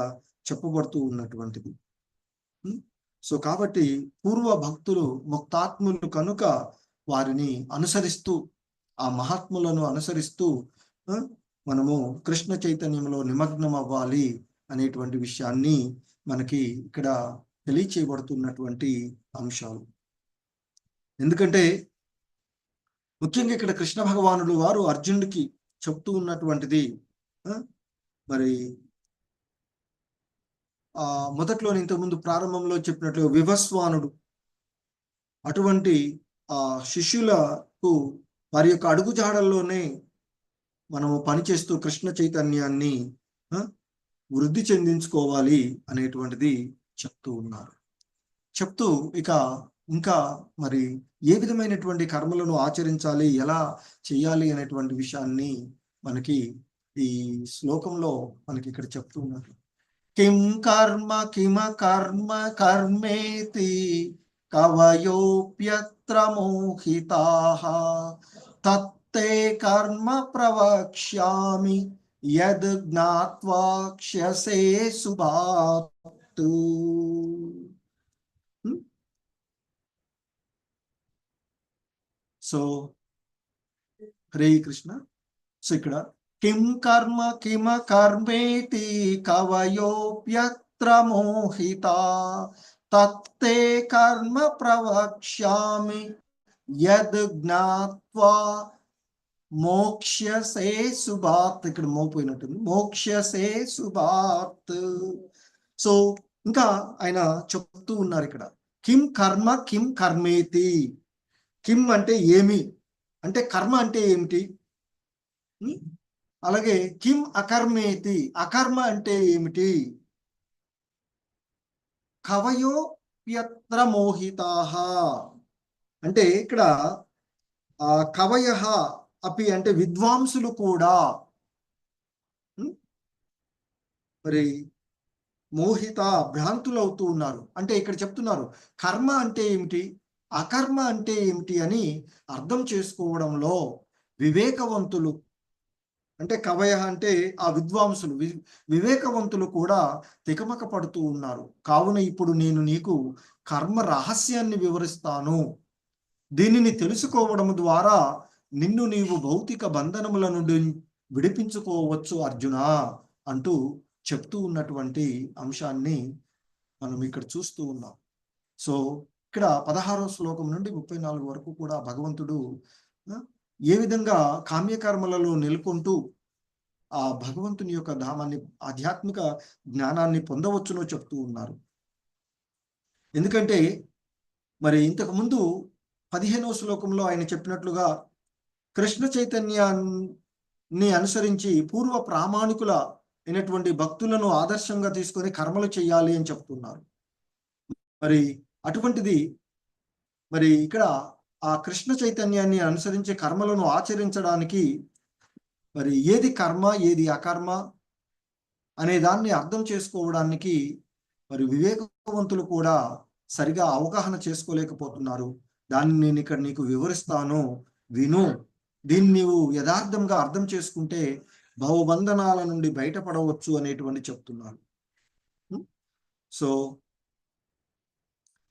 చెప్పబడుతూ ఉన్నటువంటిది. సో కాబట్టి పూర్వ భక్తులు ముక్తాత్ములు కనుక వారిని అనుసరిస్తూ, ఆ మహాత్ములను అనుసరిస్తూ మనము కృష్ణ చైతన్యంలో నిమగ్నం అవ్వాలి అనేటువంటి విషయాన్ని మనకి ఇక్కడ తెలియచేయబడుతున్నటువంటి అంశాలు. ఎందుకంటే ముఖ్యంగా ఇక్కడ కృష్ణ భగవానుడు వారు అర్జునుడికి చెప్తూ ఉన్నటువంటిది మరి మొదట్లో ఇంతకుముందు ప్రారంభంలో చెప్పినట్లు వివస్వానుడు అటువంటి శిష్యులకు వారి యొక్క అడుగుజాడల్లోనే మనము పనిచేస్తూ కృష్ణ చైతన్యాన్ని వృద్ధి చెందించుకోవాలి అనేటువంటిది చెప్తూ ఉన్నారు. చెప్తూ ఇంకా మరి ఏ విధమైనటువంటి కర్మలను ఆచరించాలి, ఎలా చేయాలి అనేటువంటి విషయాన్ని మనకి ఈ శ్లోకంలో మనకి ఇక్కడ చెప్తూ ఉన్నారు. కిం కర్మ కిమ కర్మ కర్మేతి కవయోప్యత్ర మోహితాః తత్తే కర్మ ప్రవక్ష్యామి యద్ జ్ఞాత్వా క్షసే సుభాత్. సో హరే కృష్ణ. సో ఇక్కడ కిం కర్మ కిమ కర్మేతి కవయోప్యత్ర మోహితా తత్తే కర్మ ప్రవక్ష్యామి యద్ జ్ఞాత్వా మోక్ష్యసే సుభాత్. ఇక్కడ మోపోయినట్టుంది, మోక్ష్యసే సుభాత్. సో ఇంకా ఆయన చెప్తూ ఉన్నారు ఇక్కడ, కిం కర్మ కిం కర్మేతి. కిం అంటే ఏమి, అంటే కర్మ అంటే ఏమిటి, అలాగే కిం అకర్మేతి, అకర్మ అంటే ఏమిటి, కవయోప్యత్ర మోహితాః అంటే ఇక్కడ కవయః అపి అంటే విద్వాంసులు కూడా మరి మోహిత భ్రాంతులు అవుతూ ఉన్నారు. అంటే ఇక్కడ చెప్తున్నారు కర్మ అంటే ఏమిటి, అకర్మ అంటే ఏమిటి అని అర్థం చేసుకోవడంలో వివేకవంతులు, అంటే కవయ అంటే ఆ విద్వాంసులు, వివేకవంతులు కూడా తికమక పడుతూ ఉన్నారు. కావున ఇప్పుడు నేను నీకు కర్మ రహస్యాన్ని వివరిస్తాను. దీనిని తెలుసుకోవడం ద్వారా నిన్ను నీవు భౌతిక బంధనముల నుండి విడిపించుకోవచ్చు అర్జున అంటూ చెప్తూ ఉన్నటువంటి అంశాన్ని మనం ఇక్కడ చూస్తూ ఉన్నాం. సో ఇక్కడ 16వ శ్లోకం నుండి 34 వరకు కూడా భగవంతుడు ఏ విధంగా కామ్యకర్మలలో నెలకొంటూ ఆ భగవంతుని యొక్క ధామాన్ని, ఆధ్యాత్మిక జ్ఞానాన్ని పొందవచ్చునో చెప్తూ ఉన్నారు. ఎందుకంటే మరి ఇంతకు ముందు 15వ శ్లోకంలో ఆయన చెప్పినట్లుగా కృష్ణ చైతన్యాన్ని అనుసరించి పూర్వ ప్రామాణికుల అయినటువంటి భక్తులను ఆదర్శంగా తీసుకొని కర్మలు చేయాలి అని చెప్తున్నారు. మరి అటువంటిది మరి ఇక్కడ ఆ కృష్ణ చైతన్యాన్ని అనుసరించే కర్మలను ఆచరించడానికి మరి ఏది కర్మ ఏది అకర్మ అనే దాన్ని అర్థం చేసుకోవడానికి మరి వివేకవంతులు కూడా సరిగా అవగాహన చేసుకోలేకపోతున్నారు. దాన్ని నేను ఇక్కడ నీకు వివరిస్తాను, విను. దీన్ని నీవు యథార్థంగా అర్థం చేసుకుంటే భవబంధనాల నుండి బయటపడవచ్చు అనేటువంటి చెప్తున్నారు. సో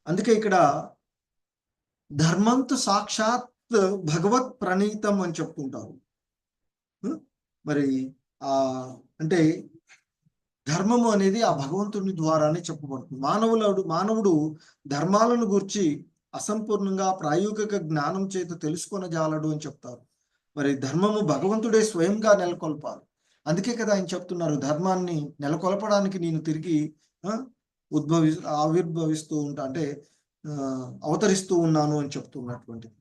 అందుకే ఇక్కడ ధర్మంతు సాక్షాత్ భగవత్ ప్రణీతం అని చెప్తుంటారు. మరి అంటే ధర్మము అనేది ఆ భగవంతుని ద్వారానే చెప్పబడుతుంది. మానవుడు ధర్మాలను గురించి అసంపూర్ణంగా ప్రాయోగిక జ్ఞానం చేత తెలుసుకొనజాలడు అని చెప్తారు. మరి ధర్మము భగవంతుడే స్వయంగా నెలకొల్పాలి. అందుకే కదా ఆయన చెప్తున్నారు, ధర్మాన్ని నెలకొల్పడానికి నేను తిరిగి ఆవిర్భవిస్తూ ఉంటా, అంటే అవతరిస్తూ ఉన్నాను అని చెప్తున్నటువంటిది.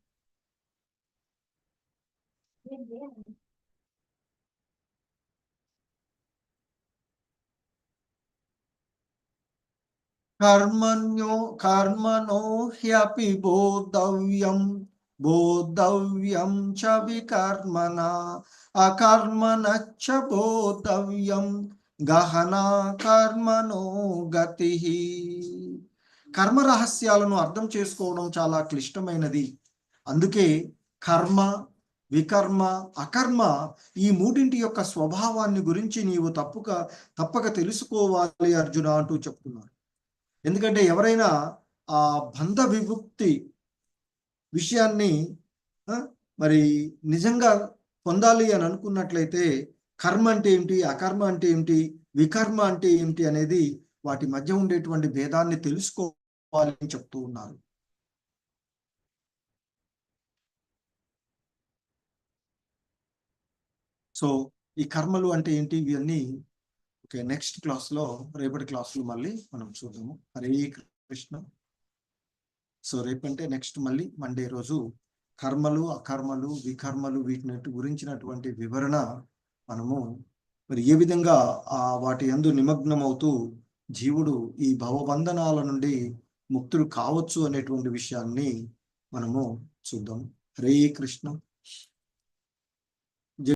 కర్మణో హ్యపి బోద్ధవ్యం చ వికర్మణ అకర్మణశ్చ బోద్ధవ్యం గహనా కర్మణో గతి. కర్మ రహస్యాలను అర్థం చేసుకోవడం చాలా క్లిష్టమైనది. అందుకే కర్మ, వికర్మ, అకర్మ ఈ మూడింటి యొక్క స్వభావాన్ని గురించి నీవు తప్పక తెలుసుకోవాలి అర్జున అంటూ చెప్తున్నారు. ఎందుకంటే ఎవరైనా ఆ బంధ విముక్తి విషయాన్ని మరి నిజంగా పొందాలి అని అనుకున్నట్లయితే కర్మ అంటే ఏమిటి, అకర్మ అంటే ఏమిటి, వికర్మ అంటే ఏమిటి అనేది వాటి మధ్య ఉండేటువంటి భేదాన్ని తెలుసుకోవాలి అని చెప్తూ ఉన్నారు. సో ఈ కర్మలు అంటే ఏంటి, ఇవన్నీ ఓకే, నెక్స్ట్ క్లాస్లో, రేపటి క్లాస్లో మళ్ళీ మనం చూద్దాము. హరే కృష్ణ. సో రేపంటే నెక్స్ట్ మళ్ళీ మండే రోజు కర్మలు, అకర్మలు, వికర్మలు వీటిని గురించినటువంటి వివరణ మనము మరి ఏ విధంగా వాటి యందు నిమగ్నం అవుతూ జీవుడు ఈ భవబంధనాల నుండి ముక్తుడు కావచ్చు అనేటువంటి విషయాన్ని మనము చూద్దాం. హరే కృష్ణ.